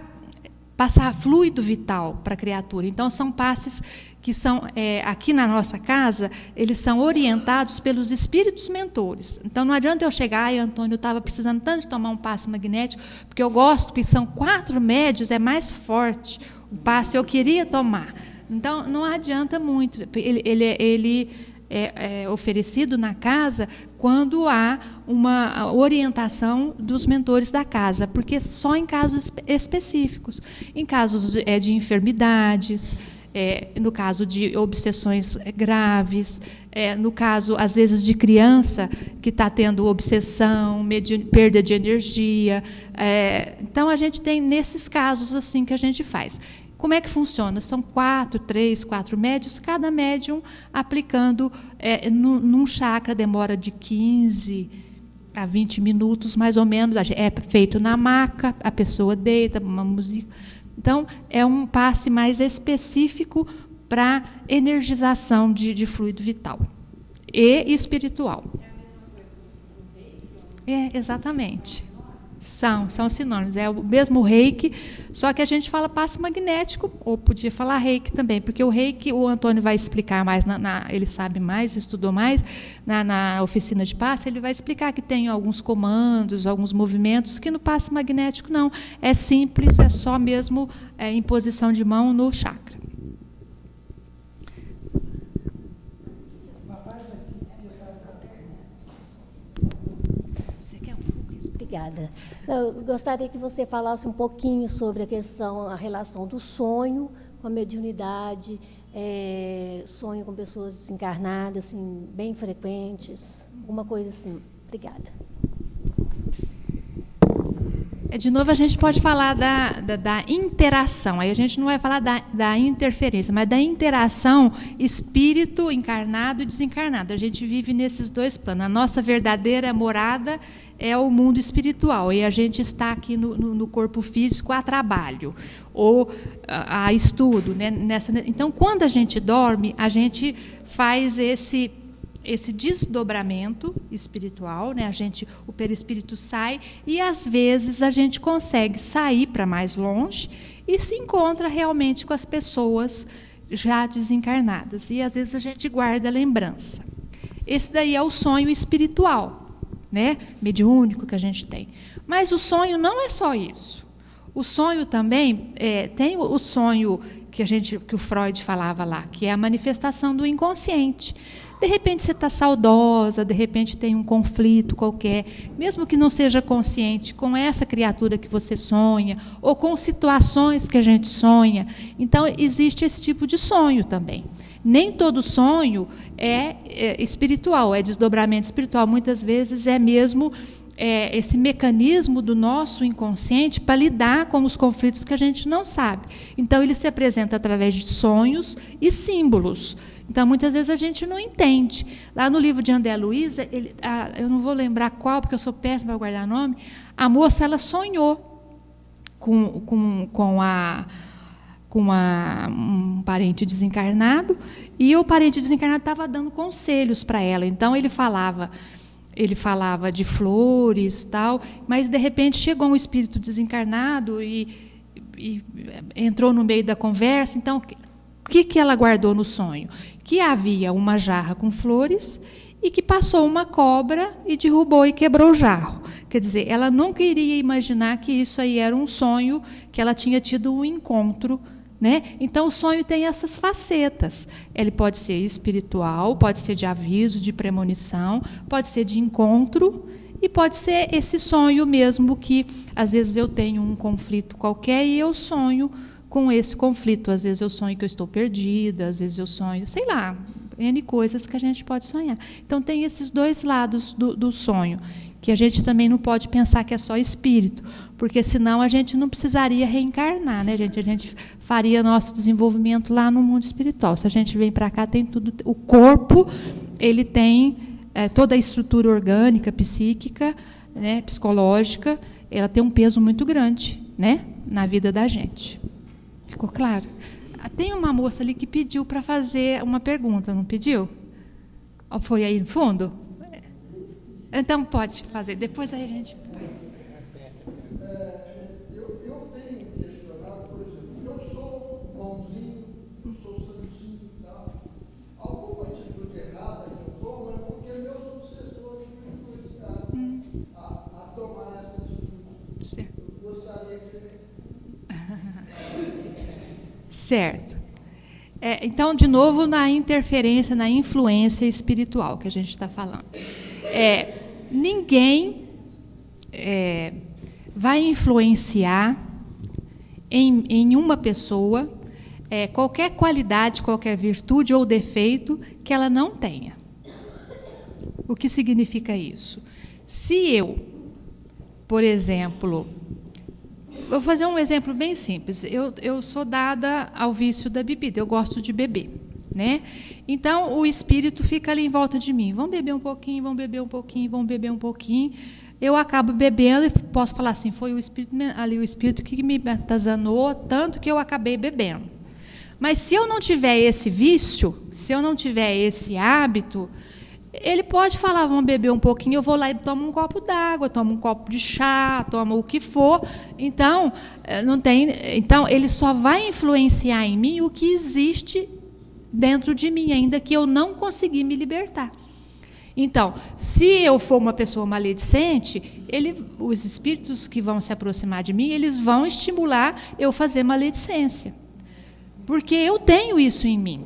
passar fluido vital para a criatura. Então, são passes que são, aqui na nossa casa, eles são orientados pelos espíritos mentores. Então, não adianta eu chegar, ai, Antônio, eu estava precisando tanto de tomar um passe magnético, porque eu gosto, porque são 4 médios, é mais forte. O passe eu queria tomar. Então, não adianta muito. Ele é oferecido na casa quando há uma orientação dos mentores da casa, porque só em casos específicos. Em casos de enfermidades, no caso de obsessões graves, no caso, às vezes, de criança que está tendo obsessão, perda de energia. Então, a gente tem nesses casos assim que a gente faz. Como é que funciona? São 3, 4 médios, cada médium aplicando num chakra, demora de 15 a 20 minutos, mais ou menos. É feito na maca, a pessoa deita, uma música. Então, é um passe mais específico para energização de fluido vital e espiritual. Exatamente. São sinônimos. É o mesmo reiki, só que a gente fala passe magnético, ou podia falar reiki também, porque o reiki, o Antônio vai explicar mais, ele sabe mais, estudou mais, na oficina de passe, ele vai explicar que tem alguns comandos, alguns movimentos, que no passe magnético não. É simples, é só mesmo imposição de mão no chakra. Obrigada. Eu gostaria que você falasse um pouquinho sobre a relação do sonho com a mediunidade, sonho com pessoas desencarnadas, assim, bem frequentes, alguma coisa assim. Obrigada. De novo, a gente pode falar da interação. Aí a gente não vai falar da interferência, mas da interação espírito encarnado e desencarnado. A gente vive nesses 2 planos. A nossa verdadeira morada é o mundo espiritual, e a gente está aqui no corpo físico a trabalho, ou a estudo. Né? Então, quando a gente dorme, a gente faz esse desdobramento espiritual, né? O perispírito sai, e às vezes a gente consegue sair para mais longe e se encontra realmente com as pessoas já desencarnadas, e às vezes a gente guarda a lembrança. Esse daí é o sonho espiritual, né? Mediúnico que a gente tem. Mas o sonho não é só isso. O sonho também tem o sonho que o Freud falava lá, que é a manifestação do inconsciente. De repente você está saudosa, de repente tem um conflito qualquer, mesmo que não seja consciente, com essa criatura que você sonha, ou com situações que a gente sonha. Então, existe esse tipo de sonho também. Nem todo sonho é espiritual, é desdobramento espiritual. Muitas vezes é mesmo esse mecanismo do nosso inconsciente para lidar com os conflitos que a gente não sabe. Então, ele se apresenta através de sonhos e símbolos. Então, muitas vezes a gente não entende. Lá no livro de André Luiz, eu não vou lembrar qual, porque eu sou péssima para guardar nome, a moça ela sonhou com um parente desencarnado, e o parente desencarnado estava dando conselhos para ela. Então, ele falava de flores, tal, mas, de repente, chegou um espírito desencarnado e entrou no meio da conversa. Então, o que ela guardou no sonho? Que havia uma jarra com flores e que passou uma cobra e derrubou e quebrou o jarro. Quer dizer, ela nunca iria imaginar que isso aí era um sonho, que ela tinha tido um encontro, né? Então, o sonho tem essas facetas. Ele pode ser espiritual, pode ser de aviso, de premonição, pode ser de encontro, e pode ser esse sonho mesmo que, às vezes, eu tenho um conflito qualquer e eu sonho com esse conflito. Às vezes eu sonho que eu estou perdida, às vezes eu sonho, sei lá, N coisas que a gente pode sonhar. Então, tem esses 2 lados do sonho, que a gente também não pode pensar que é só espírito, porque senão a gente não precisaria reencarnar, né, gente? A gente faria nosso desenvolvimento lá no mundo espiritual. Se a gente vem para cá, tem tudo. O corpo, ele tem toda a estrutura orgânica, psíquica, né, psicológica, ela tem um peso muito grande, né, na vida da gente. Ficou claro? Tem uma moça ali que pediu para fazer uma pergunta, não pediu? Foi aí no fundo? Então, pode fazer. Depois aí a gente faz. Eu tenho questionado, por exemplo, eu sou bonzinho, eu sou santinho, Certo. Então, de novo, na interferência, na influência espiritual que a gente está falando. Ninguém vai influenciar em uma pessoa qualquer qualidade, qualquer virtude ou defeito que ela não tenha. O que significa isso? Se eu, por exemplo, vou fazer um exemplo bem simples. Eu sou dada ao vício da bebida, eu gosto de beber, né? Então, o espírito fica ali em volta de mim. Vamos beber um pouquinho, vamos beber um pouquinho, vamos beber um pouquinho. Eu acabo bebendo e posso falar assim, foi o espírito que me atazanou tanto que eu acabei bebendo. Mas se eu não tiver esse vício, se eu não tiver esse hábito, ele pode falar, vamos beber um pouquinho, eu vou lá e tomo um copo d'água, tomo um copo de chá, tomo o que for. Então, ele só vai influenciar em mim o que existe dentro de mim, ainda que eu não consegui me libertar. Então, se eu for uma pessoa maledicente, os espíritos que vão se aproximar de mim, eles vão estimular eu fazer maledicência. Porque eu tenho isso em mim.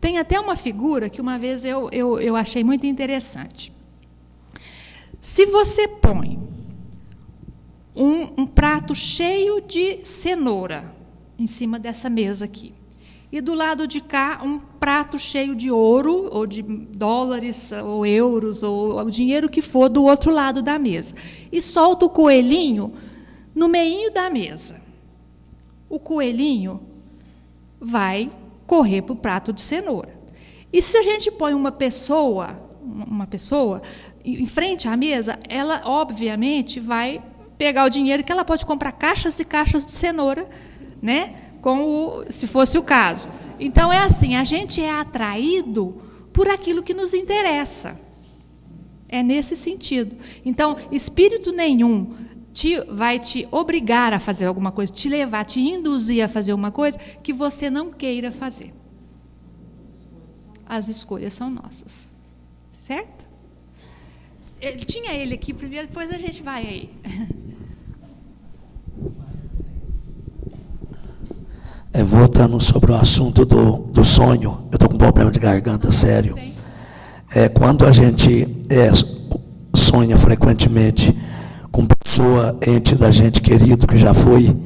Tem até uma figura que uma vez eu achei muito interessante. Se você põe um prato cheio de cenoura em cima dessa mesa aqui, e do lado de cá um prato cheio de ouro, ou de dólares, ou euros, ou o dinheiro que for do outro lado da mesa, e solta o coelhinho no meio da mesa, o coelhinho vai correr para o prato de cenoura. E se a gente põe uma pessoa em frente à mesa, ela, obviamente, vai pegar o dinheiro que ela pode comprar caixas e caixas de cenoura, né? Se fosse o caso. Então, é assim, a gente é atraído por aquilo que nos interessa. É nesse sentido. Então, espírito nenhum vai te obrigar a fazer alguma coisa, te levar, te induzir a fazer uma coisa que você não queira fazer. As escolhas são nossas. Certo? Tinha ele aqui primeiro, depois a gente vai aí. Voltando sobre o assunto do sonho, eu estou com um problema de garganta sério. Quando a gente sonha frequentemente com pessoa, ente da gente querido que já foi,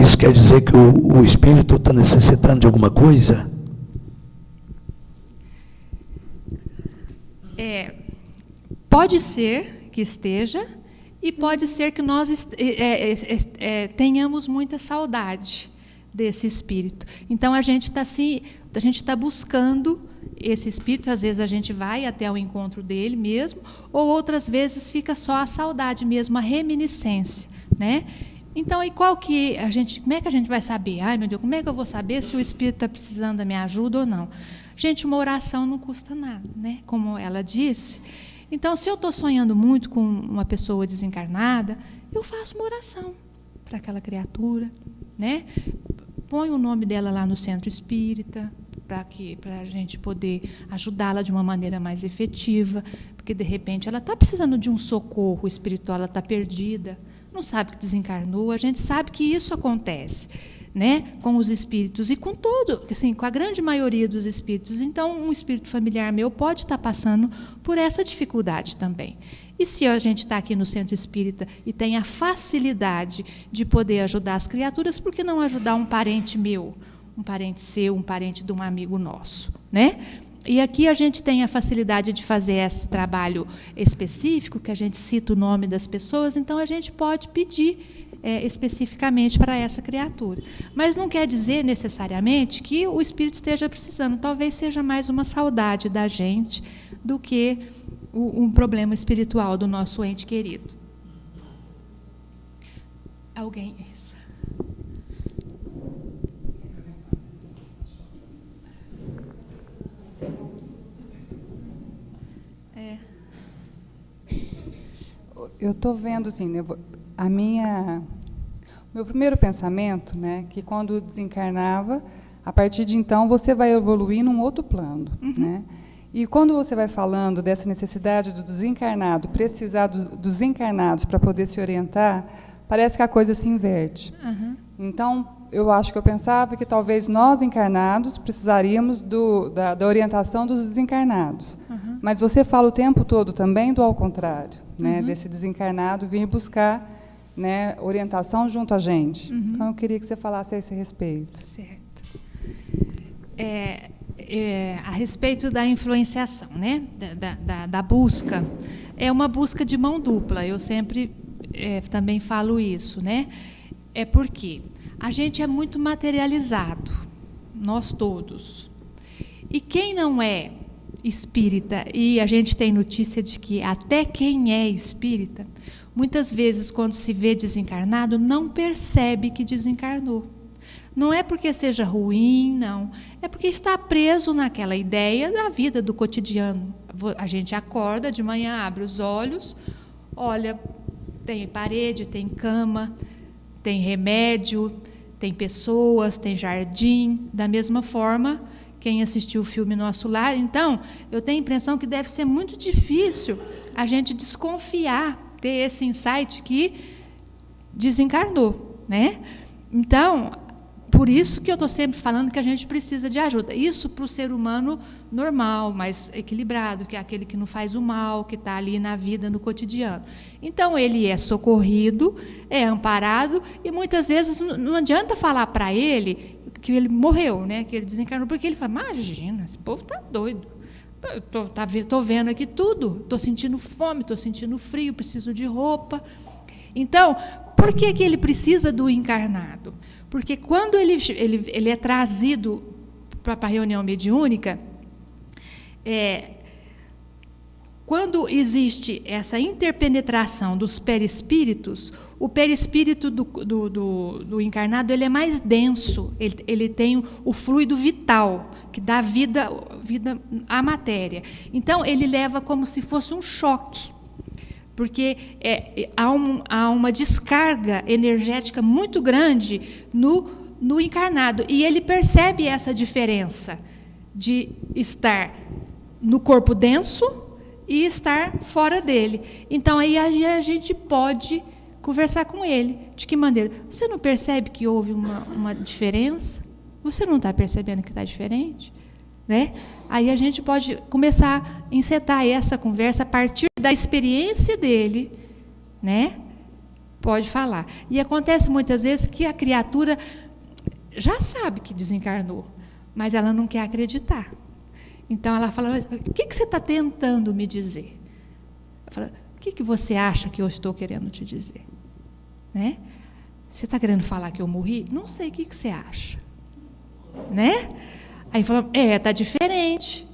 isso quer dizer que o espírito está necessitando de alguma coisa? Pode ser que esteja, e pode ser que nós tenhamos muita saudade desse espírito. Então, a gente está buscando esse espírito. Às vezes a gente vai até o encontro dele mesmo, ou outras vezes fica só a saudade mesmo, a reminiscência, né? Então, e como é que a gente vai saber? Ai, meu Deus, como é que eu vou saber se o espírito está precisando da minha ajuda ou não? Gente, uma oração não custa nada, né? Como ela disse. Então, se eu estou sonhando muito com uma pessoa desencarnada, eu faço uma oração para aquela criatura, né? Põe o nome dela lá no centro espírita, para a gente poder ajudá-la de uma maneira mais efetiva, porque, de repente, ela está precisando de um socorro espiritual, ela está perdida, não sabe que desencarnou. A gente sabe que isso acontece, né, com os espíritos, e com com a grande maioria dos espíritos. Então, um espírito familiar meu pode estar passando por essa dificuldade também. E se a gente está aqui no centro espírita e tem a facilidade de poder ajudar as criaturas, por que não ajudar um parente meu, um parente seu, um parente de um amigo nosso, né? E aqui a gente tem a facilidade de fazer esse trabalho específico, que a gente cita o nome das pessoas, então a gente pode pedir especificamente para essa criatura. Mas não quer dizer necessariamente que o espírito esteja precisando. Talvez seja mais uma saudade da gente do que um problema espiritual do nosso ente querido. Alguém? Isso. Eu estou vendo assim, meu primeiro pensamento, né, que quando desencarnava, a partir de então você vai evoluir num outro plano, né? E quando você vai falando dessa necessidade do desencarnado, precisar dos encarnados para poder se orientar, parece que a coisa se inverte. Então, eu acho que eu pensava que talvez nós encarnados precisaríamos da orientação dos desencarnados. Mas você fala o tempo todo também do ao contrário, né? Desse desencarnado vir buscar, né, orientação junto a gente. Então, eu queria que você falasse a esse respeito. Certo. A respeito da influenciação, né? Da busca, é uma busca de mão dupla. Eu sempre também falo isso, né? É porque a gente é muito materializado, nós todos. E quem não é espírita, e a gente tem notícia de que até quem é espírita, muitas vezes, quando se vê desencarnado, não percebe que desencarnou. Não é porque seja ruim, não. É porque está preso naquela ideia da vida, do cotidiano. A gente acorda de manhã, abre os olhos, olha, tem parede, tem cama, tem remédio, tem pessoas, tem jardim. Da mesma forma, quem assistiu o filme Nosso Lar. Então, eu tenho a impressão que deve ser muito difícil a gente desconfiar, ter esse insight que desencarnou, né? Então, por isso que eu estou sempre falando que a gente precisa de ajuda. Isso para o ser humano normal, mais equilibrado, que é aquele que não faz o mal, que está ali na vida, no cotidiano. Então, ele é socorrido, é amparado, e muitas vezes não adianta falar para ele que ele morreu, né? Que ele desencarnou, porque ele fala, imagina, esse povo está doido. Estou vendo aqui tudo, estou sentindo fome, estou sentindo frio, preciso de roupa. Então, por que ele precisa do encarnado? Porque quando ele é trazido para a reunião mediúnica, quando existe essa interpenetração dos perispíritos, o perispírito do encarnado ele é mais denso, ele tem o fluido vital, que dá vida à matéria. Então, ele leva como se fosse um choque, porque há uma descarga energética muito grande no encarnado, e ele percebe essa diferença de estar no corpo denso e estar fora dele. Então, aí a gente pode conversar com ele. De que maneira? Você não percebe que houve uma diferença? Você não está percebendo que está diferente? Né? Aí a gente pode começar a encetar essa conversa a partir da experiência dele, né? Pode falar. E acontece muitas vezes que a criatura já sabe que desencarnou, mas ela não quer acreditar. Então ela fala, mas o que você está tentando me dizer? Eu falo, o que você acha que eu estou querendo te dizer? Né? Você está querendo falar que eu morri? Não sei, o que você acha? Né? Aí falou, está diferente.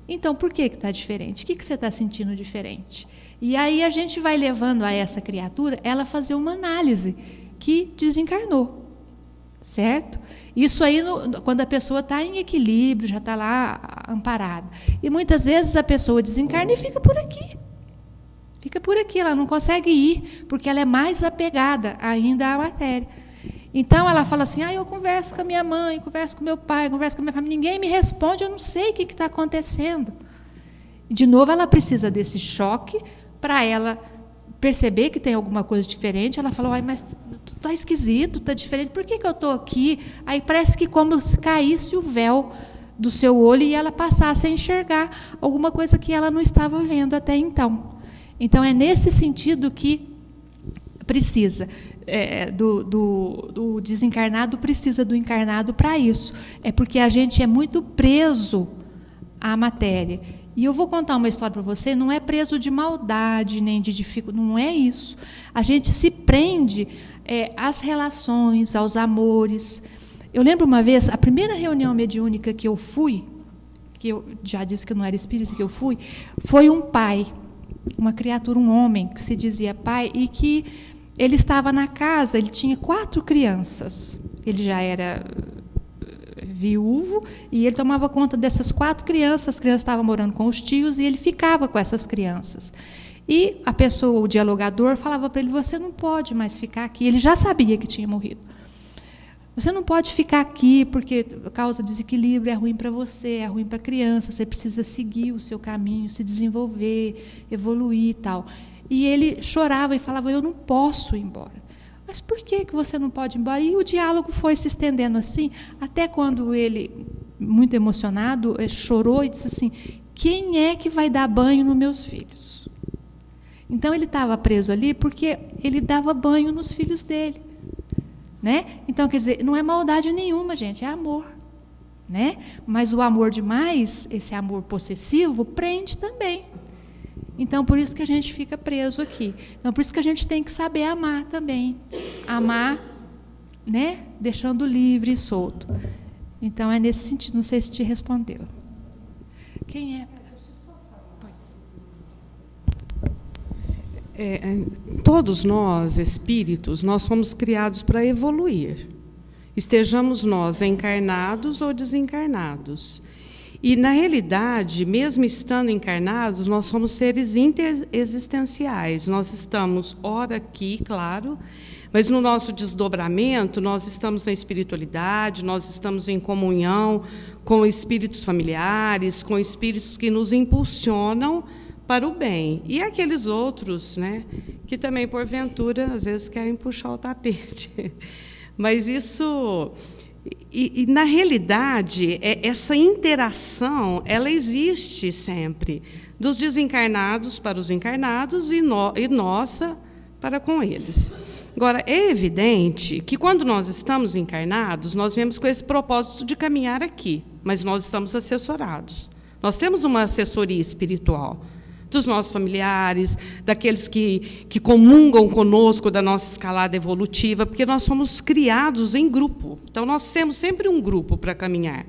Então, por que está diferente? O que você está sentindo diferente? E aí a gente vai levando a essa criatura, ela fazer uma análise que desencarnou. Certo? Isso aí, quando a pessoa está em equilíbrio, já está lá amparada. E muitas vezes a pessoa desencarna e fica por aqui. Fica por aqui, ela não consegue ir, porque ela é mais apegada ainda à matéria. Então, ela fala assim, eu converso com a minha mãe, converso com meu pai, converso com a minha família, ninguém me responde, eu não sei o que está acontecendo. E, de novo, ela precisa desse choque para ela perceber que tem alguma coisa diferente. Ela fala, mas está esquisito, está diferente, por que eu estou aqui? Aí parece que como se caísse o véu do seu olho e ela passasse a enxergar alguma coisa que ela não estava vendo até então. Então, é nesse sentido que precisa, do desencarnado precisa do encarnado para isso. É porque a gente é muito preso à matéria. E eu vou contar uma história para você, não é preso de maldade, nem de dificuldade, não é isso. A gente se prende às relações, aos amores. Eu lembro uma vez, a primeira reunião mediúnica que eu fui, que eu já disse que eu não era espírita, que eu fui, foi um pai, uma criatura, um homem, que se dizia pai, e que ele estava na casa, ele tinha 4 crianças. Ele já era viúvo, e ele tomava conta dessas 4 crianças, as crianças estavam morando com os tios, e ele ficava com essas crianças. E a pessoa, o dialogador, falava para ele, você não pode mais ficar aqui. Ele já sabia que tinha morrido. Você não pode ficar aqui, porque causa desequilíbrio, é ruim para você, é ruim para a criança, você precisa seguir o seu caminho, se desenvolver, evoluir e tal. E ele chorava e falava, eu não posso ir embora. Mas por que você não pode ir embora? E o diálogo foi se estendendo assim, até quando ele, muito emocionado, chorou e disse assim: quem é que vai dar banho nos meus filhos? Então, ele estava preso ali porque ele dava banho nos filhos dele. Né? Então, quer dizer, não é maldade nenhuma, gente, é amor. Né? Mas o amor demais, esse amor possessivo, prende também. Então, por isso que a gente fica preso aqui. Então, por isso que a gente tem que saber amar também. Amar, né? Deixando livre e solto. Então, é nesse sentido. Não sei se te respondeu. Quem é? Todos nós, espíritos, nós somos criados para evoluir. Estejamos nós encarnados ou desencarnados. E, na realidade, mesmo estando encarnados, nós somos seres interexistenciais. Nós estamos, ora aqui, claro, mas no nosso desdobramento, nós estamos na espiritualidade, nós estamos em comunhão com espíritos familiares, com espíritos que nos impulsionam para o bem. E aqueles outros, né, que também, porventura, às vezes querem puxar o tapete. Mas isso... E, na realidade, essa interação, ela existe sempre, dos desencarnados para os encarnados e nossa para com eles. Agora, é evidente que, quando nós estamos encarnados, nós viemos com esse propósito de caminhar aqui, mas nós estamos assessorados. Nós temos uma assessoria espiritual dos nossos familiares, daqueles que comungam conosco da nossa escalada evolutiva, porque nós somos criados em grupo. Então, nós temos sempre um grupo para caminhar.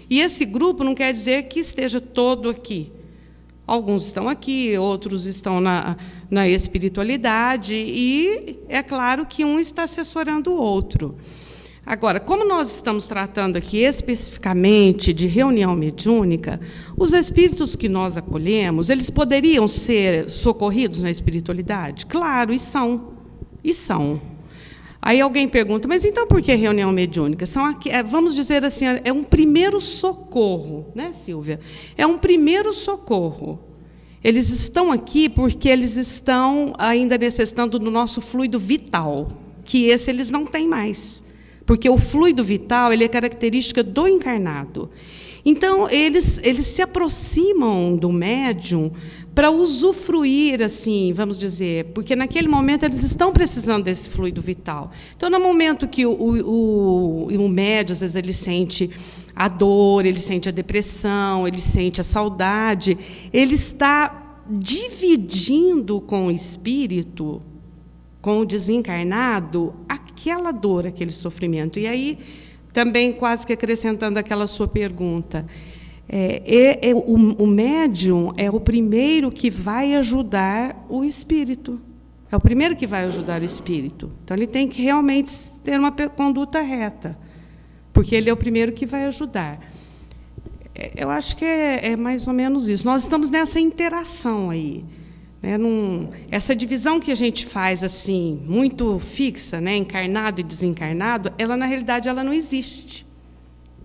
E esse grupo não quer dizer que esteja todo aqui. Alguns estão aqui, outros estão na espiritualidade, e é claro que um está assessorando o outro. Agora, como nós estamos tratando aqui especificamente de reunião mediúnica, os espíritos que nós acolhemos, eles poderiam ser socorridos na espiritualidade? Claro, e são. E são. Aí alguém pergunta, mas então por que reunião mediúnica? Vamos dizer assim, é um primeiro socorro, né, Silvia? É um primeiro socorro. Eles estão aqui porque eles estão ainda necessitando do nosso fluido vital, que esse eles não têm mais. Porque o fluido vital, ele é característica do encarnado. Então, eles se aproximam do médium para usufruir, assim, vamos dizer, porque naquele momento eles estão precisando desse fluido vital. Então, no momento que o médium, às vezes, ele sente a dor, ele sente a depressão, ele sente a saudade, ele está dividindo com o espírito, com o desencarnado, aquela dor, aquele sofrimento. E aí, também quase que acrescentando aquela sua pergunta, o médium é o primeiro que vai ajudar o espírito. É o primeiro que vai ajudar o espírito. Então, ele tem que realmente ter uma conduta reta, porque ele é o primeiro que vai ajudar. Eu acho que é mais ou menos isso. Nós estamos nessa interação aí. Essa divisão que a gente faz assim muito fixa, né, encarnado e desencarnado, ela na realidade ela não existe.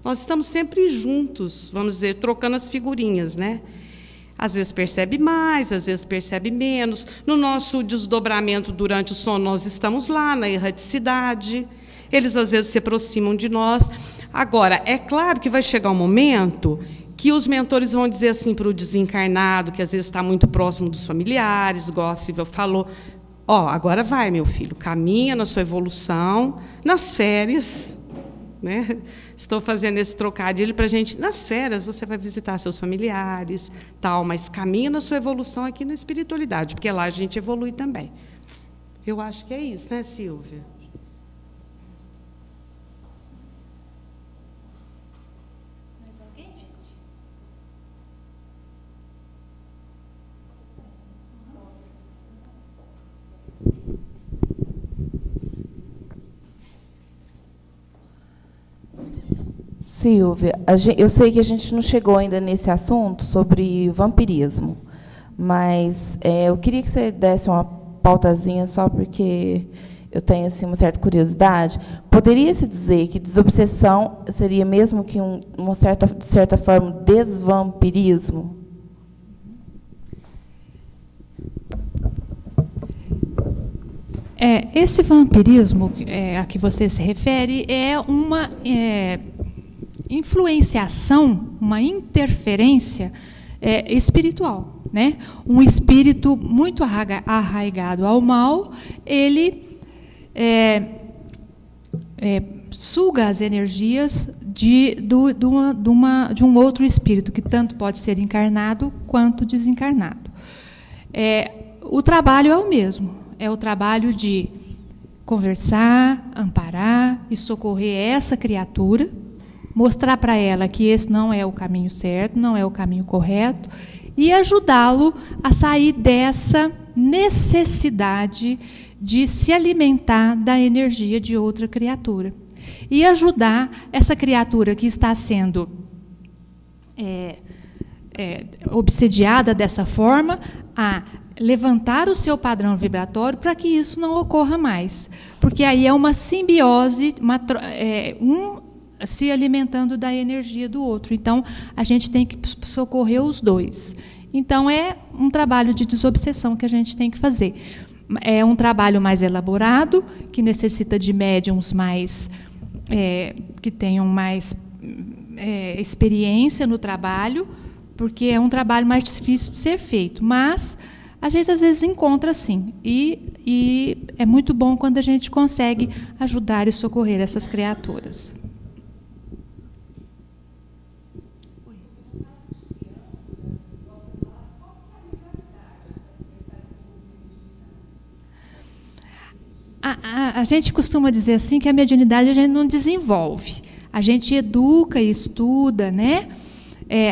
Nós estamos sempre juntos, vamos dizer, trocando as figurinhas, né? Às vezes percebe mais, às vezes percebe menos. No nosso desdobramento durante o sono, nós estamos lá na erraticidade. Eles às vezes se aproximam de nós. Agora, é claro que vai chegar um momento que os mentores vão dizer assim para o desencarnado, que às vezes está muito próximo dos familiares, igual a Silvia falou, agora vai, meu filho, caminha na sua evolução, nas férias, né? Estou fazendo esse trocadilho para a gente, nas férias você vai visitar seus familiares, tal, mas caminha na sua evolução aqui na espiritualidade, porque lá a gente evolui também. Eu acho que é isso, né, Silvia? Silvia, eu sei que a gente não chegou ainda nesse assunto sobre vampirismo, mas eu queria que você desse uma pautazinha, só porque eu tenho assim, uma certa curiosidade. Poderia-se dizer que desobsessão seria mesmo que de certa forma, desvampirismo? Esse vampirismo a que você se refere é uma influenciação, uma interferência espiritual, né? Um espírito muito arraigado ao mal, ele suga as energias de um outro espírito, que tanto pode ser encarnado quanto desencarnado. O trabalho é o mesmo, é o trabalho de conversar, amparar e socorrer essa criatura, mostrar para ela que esse não é o caminho certo, não é o caminho correto, e ajudá-lo a sair dessa necessidade de se alimentar da energia de outra criatura. E ajudar essa criatura que está sendo obsediada dessa forma a levantar o seu padrão vibratório para que isso não ocorra mais. Porque aí é uma simbiose, um se alimentando da energia do outro. Então, a gente tem que socorrer os dois. Então, é um trabalho de desobsessão que a gente tem que fazer. É um trabalho mais elaborado, que necessita de médiums mais... que tenham mais experiência no trabalho, porque é um trabalho mais difícil de ser feito. Mas a gente, às vezes, encontra, sim. E é muito bom quando a gente consegue ajudar e socorrer essas criaturas. A gente costuma dizer assim que a mediunidade a gente não desenvolve. A gente educa e estuda, né?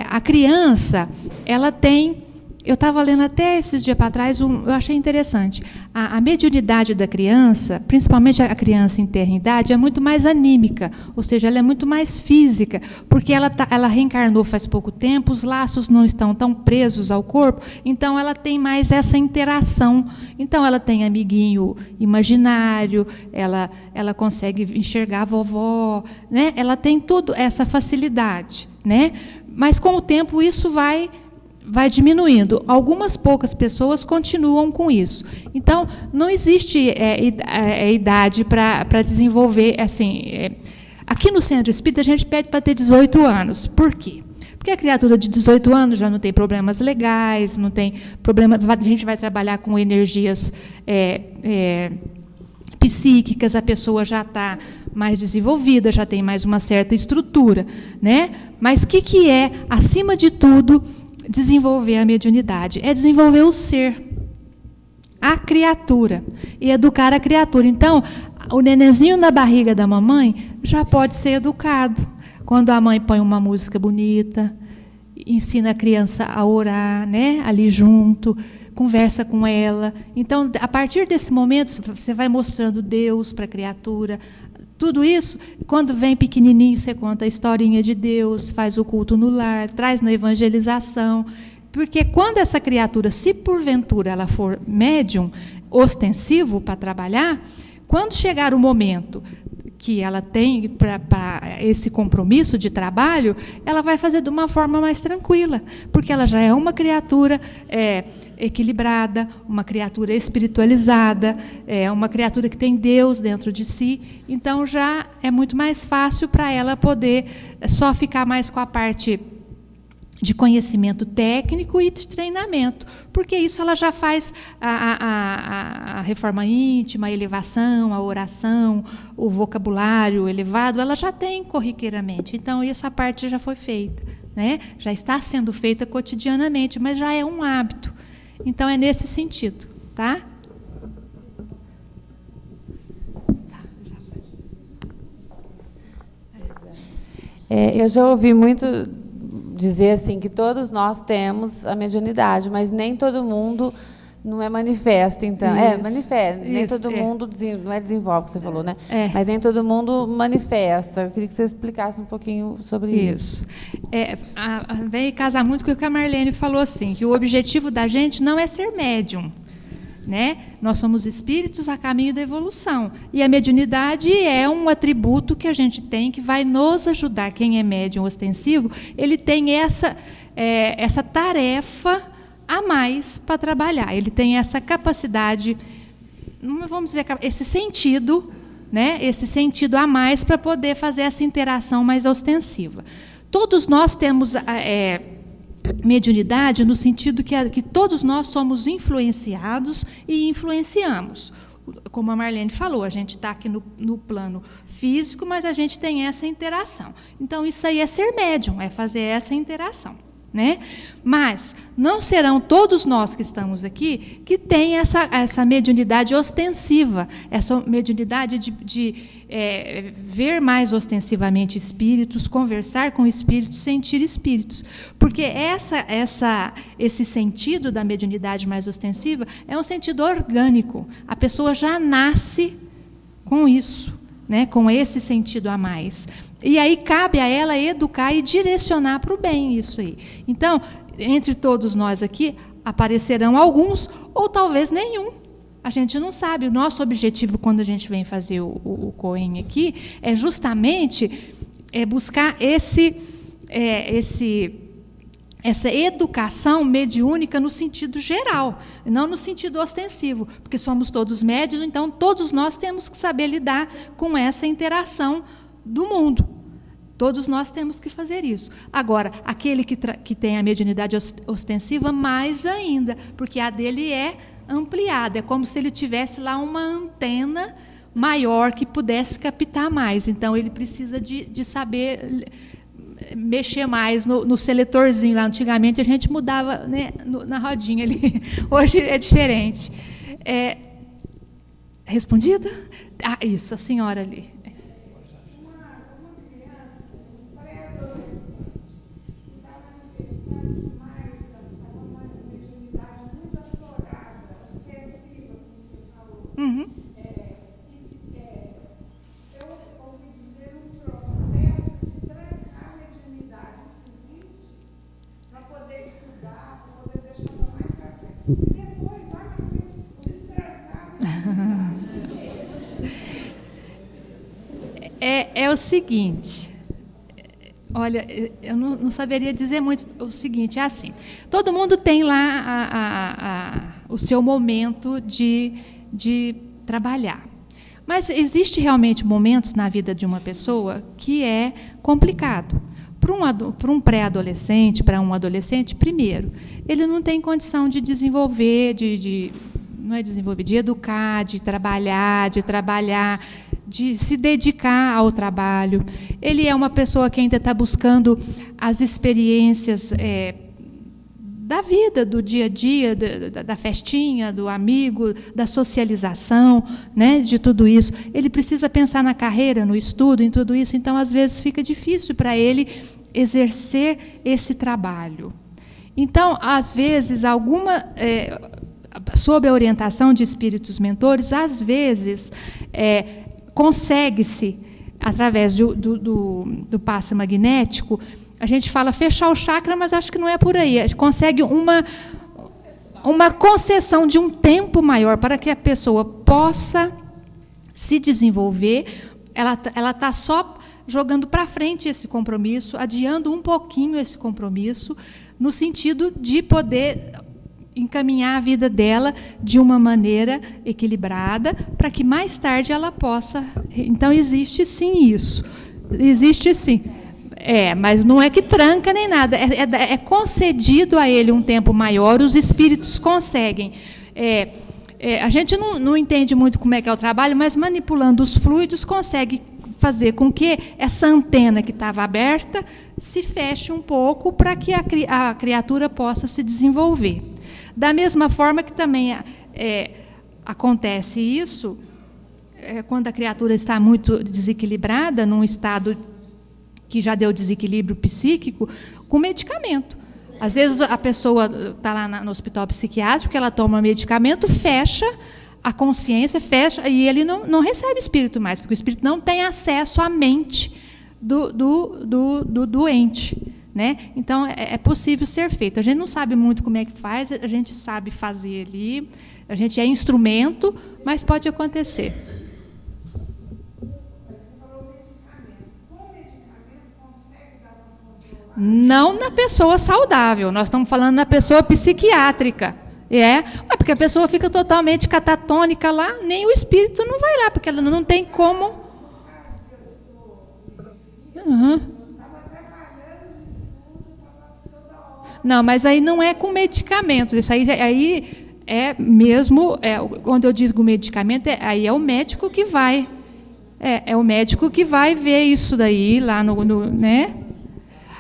A criança, ela tem... Eu estava lendo até esses dias para trás, eu achei interessante. A mediunidade da criança, principalmente a criança em tenra idade, é muito mais anímica, ou seja, ela é muito mais física, porque ela reencarnou faz pouco tempo, os laços não estão tão presos ao corpo, então ela tem mais essa interação. Então ela tem amiguinho imaginário, ela consegue enxergar a vovó, né? Ela tem toda essa facilidade, né? Mas com o tempo isso vai diminuindo. Algumas poucas pessoas continuam com isso. Então, não existe idade para desenvolver. Assim, aqui no Centro Espírita, a gente pede para ter 18 anos. Por quê? Porque a criatura de 18 anos já não tem problemas legais, não tem problema. A gente vai trabalhar com energias psíquicas, a pessoa já está mais desenvolvida, já tem mais uma certa estrutura, né? Mas o que é, acima de tudo, desenvolver a mediunidade? É desenvolver o ser, a criatura, e educar a criatura. Então, o nenenzinho na barriga da mamãe já pode ser educado. Quando a mãe põe uma música bonita, ensina a criança a orar, né, ali junto, conversa com ela. Então, a partir desse momento, você vai mostrando Deus para a criatura. Tudo isso, quando vem pequenininho, você conta a historinha de Deus, faz o culto no lar, traz na evangelização. Porque quando essa criatura, se porventura ela for médium, ostensivo para trabalhar, quando chegar o momento que ela tem para esse compromisso de trabalho, ela vai fazer de uma forma mais tranquila, porque ela já é uma criatura equilibrada, uma criatura espiritualizada, uma criatura que tem Deus dentro de si. Então, já é muito mais fácil para ela poder só ficar mais com a parte de conhecimento técnico e de treinamento, porque isso ela já faz a reforma íntima, a elevação, a oração, o vocabulário elevado, ela já tem corriqueiramente. Então, essa parte já foi feita, né? Já está sendo feita cotidianamente, mas já é um hábito. Então, é nesse sentido, tá? Eu já ouvi muito dizer assim que todos nós temos a mediunidade, mas nem todo mundo não é manifesta, então. Manifesta. Nem todo mundo não é desenvolve, que você falou, né? Mas nem todo mundo manifesta. Eu queria que você explicasse um pouquinho sobre isso. Vem casar muito com o que a Marlene falou, assim, que o objetivo da gente não é ser médium, né? Nós somos espíritos a caminho da evolução. E a mediunidade é um atributo que a gente tem, que vai nos ajudar. Quem é médium ostensivo, ele tem essa tarefa a mais para trabalhar. Ele tem essa capacidade vamos dizer, esse sentido, né, esse sentido a mais para poder fazer essa interação mais ostensiva. Todos nós temos mediunidade no sentido que todos nós somos influenciados e influenciamos. Como a Marlene falou, a gente está aqui no plano físico, mas a gente tem essa interação. Então, isso aí é ser médium, é fazer essa interação. Né? Mas não serão todos nós que estamos aqui que têm essa mediunidade ostensiva, essa mediunidade de ver mais ostensivamente espíritos, conversar com espíritos, sentir espíritos. Porque esse sentido da mediunidade mais ostensiva é um sentido orgânico. A pessoa já nasce com isso, né? Com esse sentido a mais. E aí cabe a ela educar e direcionar para o bem isso aí. Então, entre todos nós aqui, aparecerão alguns, ou talvez nenhum. A gente não sabe. O nosso objetivo, quando a gente vem fazer o COEM aqui, é justamente buscar essa educação mediúnica no sentido geral, não no sentido ostensivo, porque somos todos médiuns, então todos nós temos que saber lidar com essa interação do mundo. Todos nós temos que fazer isso. Agora, aquele que tem a mediunidade ostensiva, mais ainda, porque a dele é ampliada, é como se ele tivesse lá uma antena maior que pudesse captar mais. Então, ele precisa de saber mexer mais no seletorzinho. Lá, antigamente, a gente mudava, né, na rodinha ali. Hoje é diferente. Respondida? Ah, isso, a senhora ali. Uhum. Eu ouvi dizer um processo de trancar a mediunidade. Isso existe? Para poder estudar, para poder deixar mais para frente. E depois, lá na frente, destrancar a mediunidade. É o seguinte. Olha, eu não saberia dizer muito o seguinte, é assim. Todo mundo tem lá o seu momento de trabalhar. Mas existe realmente momentos na vida de uma pessoa que é complicado. Para um pré-adolescente, para um adolescente, primeiro, ele não tem condição de desenvolver, não é desenvolver, de educar, de trabalhar, de se dedicar ao trabalho. Ele é uma pessoa que ainda está buscando as experiências da vida, do dia a dia, da festinha, do amigo, da socialização, né, de tudo isso. Ele precisa pensar na carreira, no estudo, em tudo isso. Então, às vezes, fica difícil para ele exercer esse trabalho. Então, às vezes, sob a orientação de espíritos mentores, às vezes, consegue-se, através do passe magnético, a gente fala fechar o chakra, mas acho que não é por aí. A gente consegue uma concessão de um tempo maior para que a pessoa possa se desenvolver. Ela está só jogando para frente esse compromisso, adiando um pouquinho esse compromisso, no sentido de poder encaminhar a vida dela de uma maneira equilibrada, para que mais tarde ela possa... Então, existe sim isso. Existe sim. Mas não é que tranca nem nada. É concedido a ele um tempo maior, os espíritos conseguem. A gente não entende muito como é que é o trabalho, mas manipulando os fluidos consegue fazer com que essa antena que estava aberta se feche um pouco para que a criatura possa se desenvolver. Da mesma forma que também acontece isso quando a criatura está muito desequilibrada, num estado que já deu desequilíbrio psíquico, com medicamento. Às vezes a pessoa está lá no hospital psiquiátrico, ela toma medicamento, fecha a consciência, fecha, e ele não recebe espírito mais, porque o espírito não tem acesso à mente do doente. Né? Então, é possível ser feito. A gente não sabe muito como é que faz, a gente sabe fazer ali, a gente é instrumento, mas pode acontecer. Não na pessoa saudável, nós estamos falando na pessoa psiquiátrica. Porque Porque a pessoa fica totalmente catatônica lá, nem o espírito não vai lá, porque ela não tem como. Uhum. Não, mas aí não é com medicamentos. Isso aí é mesmo, quando eu digo medicamento, aí é o médico que vai. É o médico que vai ver isso daí lá né?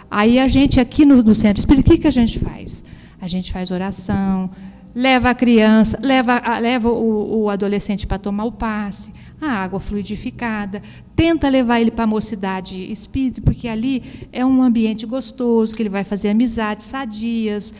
Aí a gente aqui no Centro Espírita, o que a gente faz? A gente faz oração, leva a criança, leva o adolescente para tomar o passe, a água fluidificada, tenta levar ele para a mocidade espírita, porque ali é um ambiente gostoso, que ele vai fazer amizades sadias,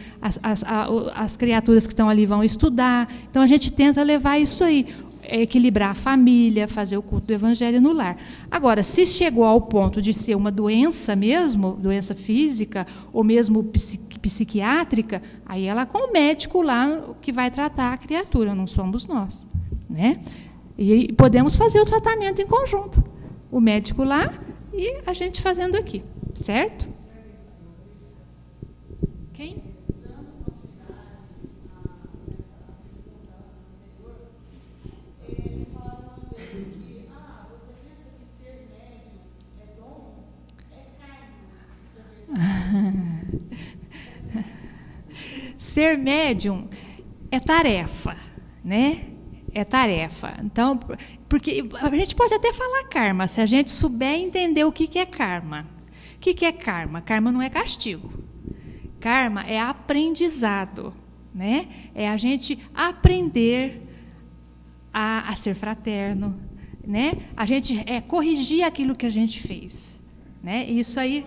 as criaturas que estão ali vão estudar. Então, a gente tenta levar isso aí, equilibrar a família, fazer o culto do evangelho no lar. Agora, se chegou ao ponto de ser uma doença mesmo, doença física, ou mesmo psiquiátrica, aí ela com o médico lá que vai tratar a criatura, não somos nós, né? E podemos fazer o tratamento em conjunto. O médico lá e a gente fazendo aqui, certo? Quem? Ser médium é tarefa, né? É tarefa. Então, porque a gente pode até falar karma, se a gente souber entender o que é karma. O que é karma? Karma não é castigo. Karma é aprendizado, né? É a gente aprender a ser fraterno, né? A gente corrigir aquilo que a gente fez, né? Isso aí.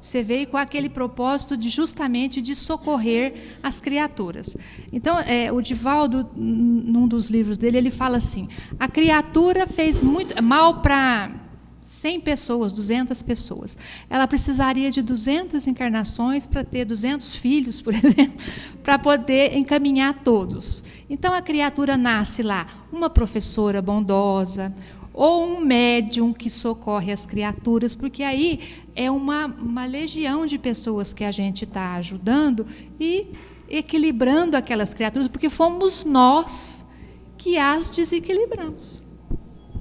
Você veio com aquele propósito justamente de socorrer as criaturas. Então, o Divaldo, num dos livros dele, ele fala assim, a criatura fez muito mal para 100 pessoas, 200 pessoas. Ela precisaria de 200 encarnações para ter 200 filhos, por exemplo, para poder encaminhar todos. Então, a criatura nasce lá, uma professora bondosa, ou um médium que socorre as criaturas, porque aí é uma legião de pessoas que a gente está ajudando e equilibrando aquelas criaturas, porque fomos nós que as desequilibramos.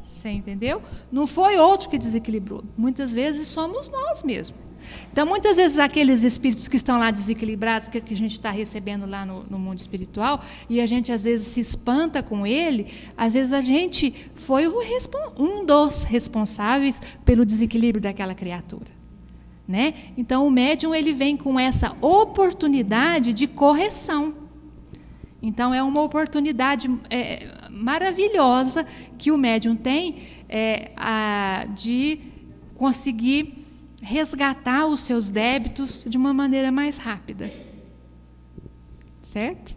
Você entendeu? Não foi outro que desequilibrou. Muitas vezes somos nós mesmos. Então, muitas vezes, aqueles espíritos que estão lá desequilibrados, que a gente está recebendo lá no mundo espiritual, e a gente, às vezes, se espanta com ele, às vezes a gente foi um dos responsáveis pelo desequilíbrio daquela criatura, né? Então, o médium ele vem com essa oportunidade de correção. Então, é uma oportunidade maravilhosa que o médium tem de conseguir resgatar os seus débitos de uma maneira mais rápida. Certo?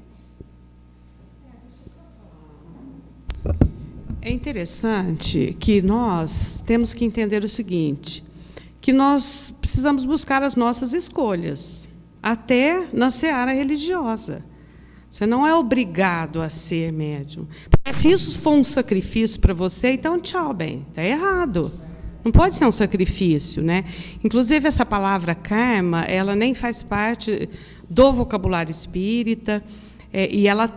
É interessante que nós temos que entender o seguinte, que nós precisamos buscar as nossas escolhas, até na seara religiosa. Você não é obrigado a ser médium. Porque se isso for um sacrifício para você, então tchau, bem, está errado. Não pode ser um sacrifício, né? Inclusive, essa palavra karma, ela nem faz parte do vocabulário espírita, e ela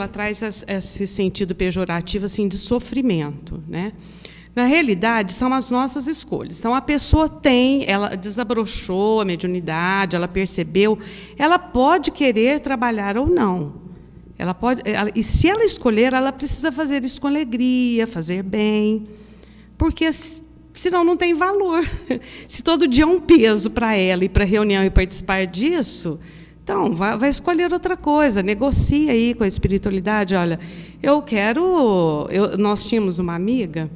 traz esse sentido pejorativo assim, de sofrimento, né? Na realidade, são as nossas escolhas. Então, a pessoa ela desabrochou a mediunidade, ela percebeu, ela pode querer trabalhar ou não. E se ela escolher, ela precisa fazer isso com alegria, fazer bem, porque senão não tem valor. Se todo dia é um peso para ela ir para a reunião e participar disso, então vai escolher outra coisa, negocia aí com a espiritualidade. Olha, nós tínhamos uma amiga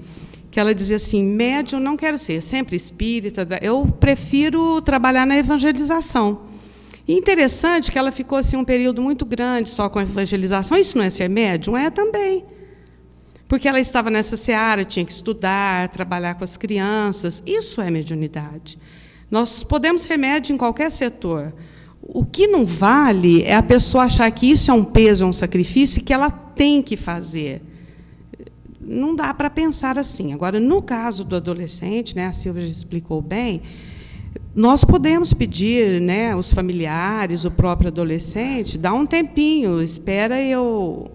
que ela dizia assim, médium não quero ser, sempre espírita, eu prefiro trabalhar na evangelização. E interessante que ela ficou assim, um período muito grande só com a evangelização. Isso não é ser médium? É também. Porque ela estava nessa seara, tinha que estudar, trabalhar com as crianças. Isso é mediunidade. Nós podemos ser médium em qualquer setor. O que não vale é a pessoa achar que isso é um peso, é um sacrifício, que ela tem que fazer. Não dá para pensar assim. Agora, no caso do adolescente, né, a Silvia já explicou bem, nós podemos pedir, né, os familiares, o próprio adolescente, dá um tempinho, espera eu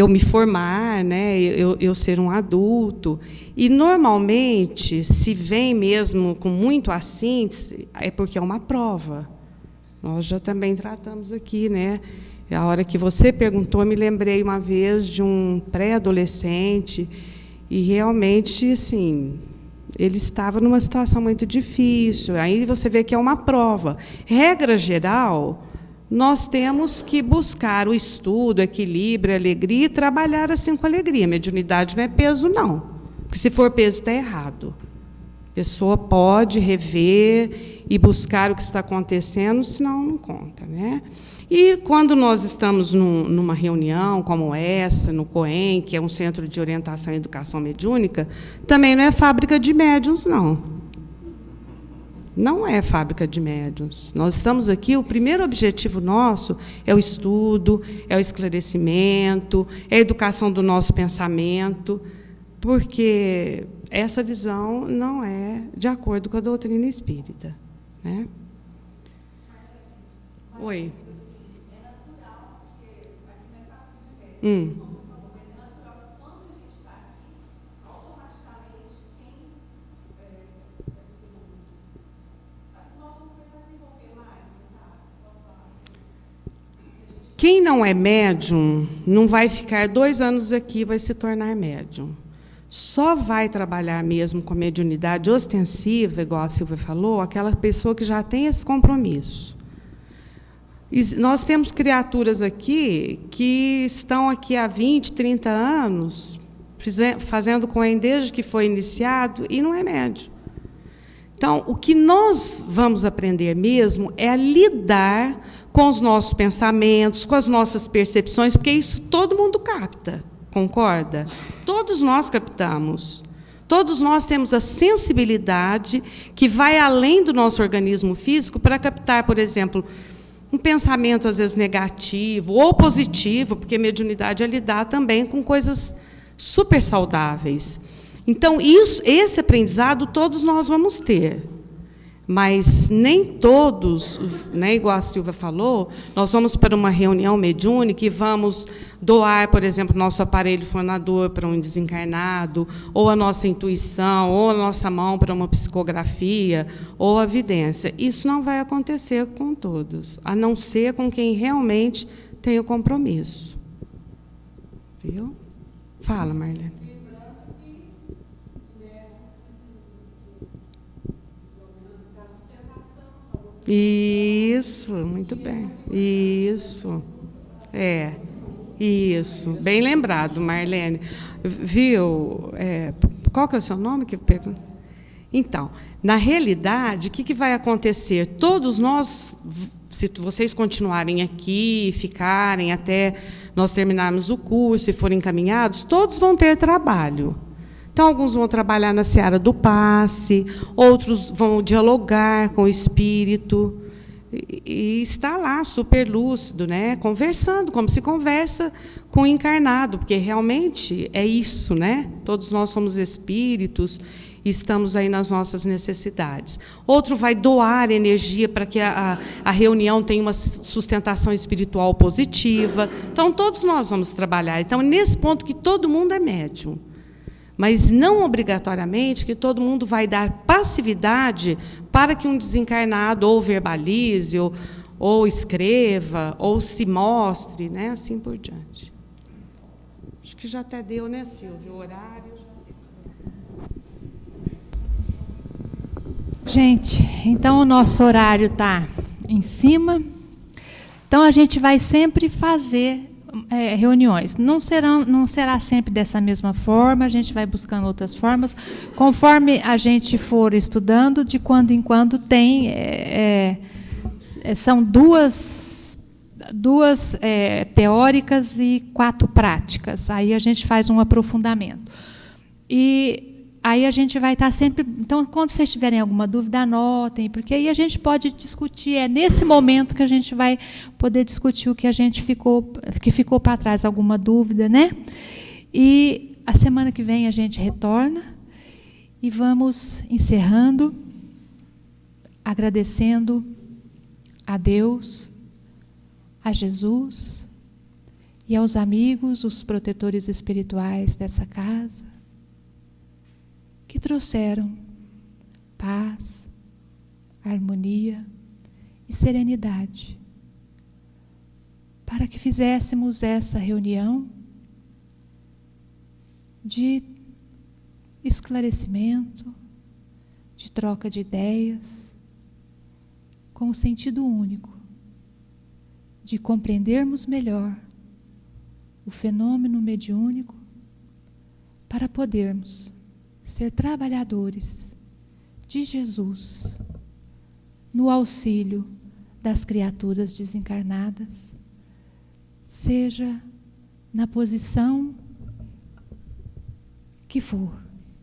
me formar, né, eu ser um adulto. E, normalmente, se vem mesmo com muito assíntese, é porque é uma prova. Nós já também tratamos aqui, né? A hora que você perguntou, eu me lembrei uma vez de um pré-adolescente, e realmente, assim, ele estava numa situação muito difícil. Aí você vê que é uma prova. Regra geral, nós temos que buscar o estudo, equilíbrio, alegria, e trabalhar assim com alegria. Mediunidade não é peso, não. Porque se for peso, está errado. A pessoa pode rever e buscar o que está acontecendo, senão não conta, né? E quando nós estamos numa reunião como essa, no COEM, que é um Centro de Orientação e Educação Mediúnica, também não é fábrica de médiuns, não. Não é fábrica de médiuns. Nós estamos aqui, o primeiro objetivo nosso é o estudo, é o esclarecimento, é a educação do nosso pensamento, porque essa visão não é de acordo com a doutrina espírita, né? Oi. Quem não é médium não vai ficar 2 anos aqui, vai se tornar médium. Só vai trabalhar mesmo com a mediunidade ostensiva, igual a Silvia falou, aquela pessoa que já tem esse compromisso. E nós temos criaturas aqui que estão aqui há 20, 30 anos, fazendo COEM desde que foi iniciado, e não é médium. Então, o que nós vamos aprender mesmo é a lidar com os nossos pensamentos, com as nossas percepções, porque isso todo mundo capta, concorda? Todos nós captamos. Todos nós temos a sensibilidade que vai além do nosso organismo físico para captar, por exemplo, um pensamento, às vezes, negativo ou positivo, porque mediunidade é lidar também com coisas super saudáveis. Então, esse aprendizado todos nós vamos ter. Mas nem todos, né, igual a Silvia falou, nós vamos para uma reunião mediúnica e vamos doar, por exemplo, nosso aparelho fonador para um desencarnado, ou a nossa intuição, ou a nossa mão para uma psicografia, ou a vidência. Isso não vai acontecer com todos, a não ser com quem realmente tem o compromisso. Viu? Fala, Marlene. Isso, muito bem. Isso. Isso. Bem lembrado, Marlene. Viu? Qual que é o seu nome? Então, na realidade, o que vai acontecer? Todos nós, se vocês continuarem aqui, ficarem até nós terminarmos o curso e forem encaminhados, todos vão ter trabalho. Então, alguns vão trabalhar na seara do passe, outros vão dialogar com o espírito, e está lá, super lúcido, né, conversando, como se conversa com o encarnado, porque realmente é isso, né? Todos nós somos espíritos e estamos aí nas nossas necessidades. Outro vai doar energia para que a reunião tenha uma sustentação espiritual positiva. Então, todos nós vamos trabalhar. Então, nesse ponto que todo mundo é médium. Mas não obrigatoriamente que todo mundo vai dar passividade para que um desencarnado ou verbalize, ou escreva, ou se mostre, né? Assim por diante. Acho que já até deu, né, Silvia? O horário. Gente, então o nosso horário está em cima. Então a gente vai sempre fazer reuniões. Não será sempre dessa mesma forma, a gente vai buscando outras formas. Conforme a gente for estudando, de quando em quando tem... são duas teóricas e 4 práticas. Aí a gente faz um aprofundamento. E aí a gente vai estar sempre... Então, quando vocês tiverem alguma dúvida, anotem, porque aí a gente pode discutir. É nesse momento que a gente vai poder discutir o que a gente ficou para trás, alguma dúvida, né? E a semana que vem a gente retorna e vamos encerrando. agradecendo a Deus, a Jesus e aos amigos, os protetores espirituais dessa casa, que trouxeram paz, harmonia e serenidade, para que fizéssemos essa reunião de esclarecimento, de troca de ideias, com o sentido único de compreendermos melhor o fenômeno mediúnico para podermos ser trabalhadores de Jesus no auxílio das criaturas desencarnadas, seja na posição que for,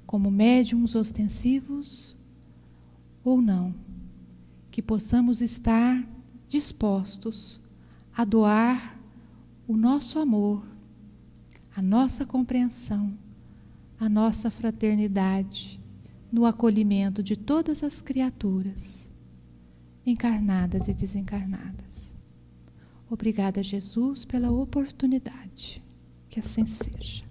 como médiuns ostensivos ou não, que possamos estar dispostos a doar o nosso amor, a nossa compreensão, a nossa fraternidade no acolhimento de todas as criaturas, encarnadas e desencarnadas. Obrigada, Jesus, pela oportunidade. Que assim seja.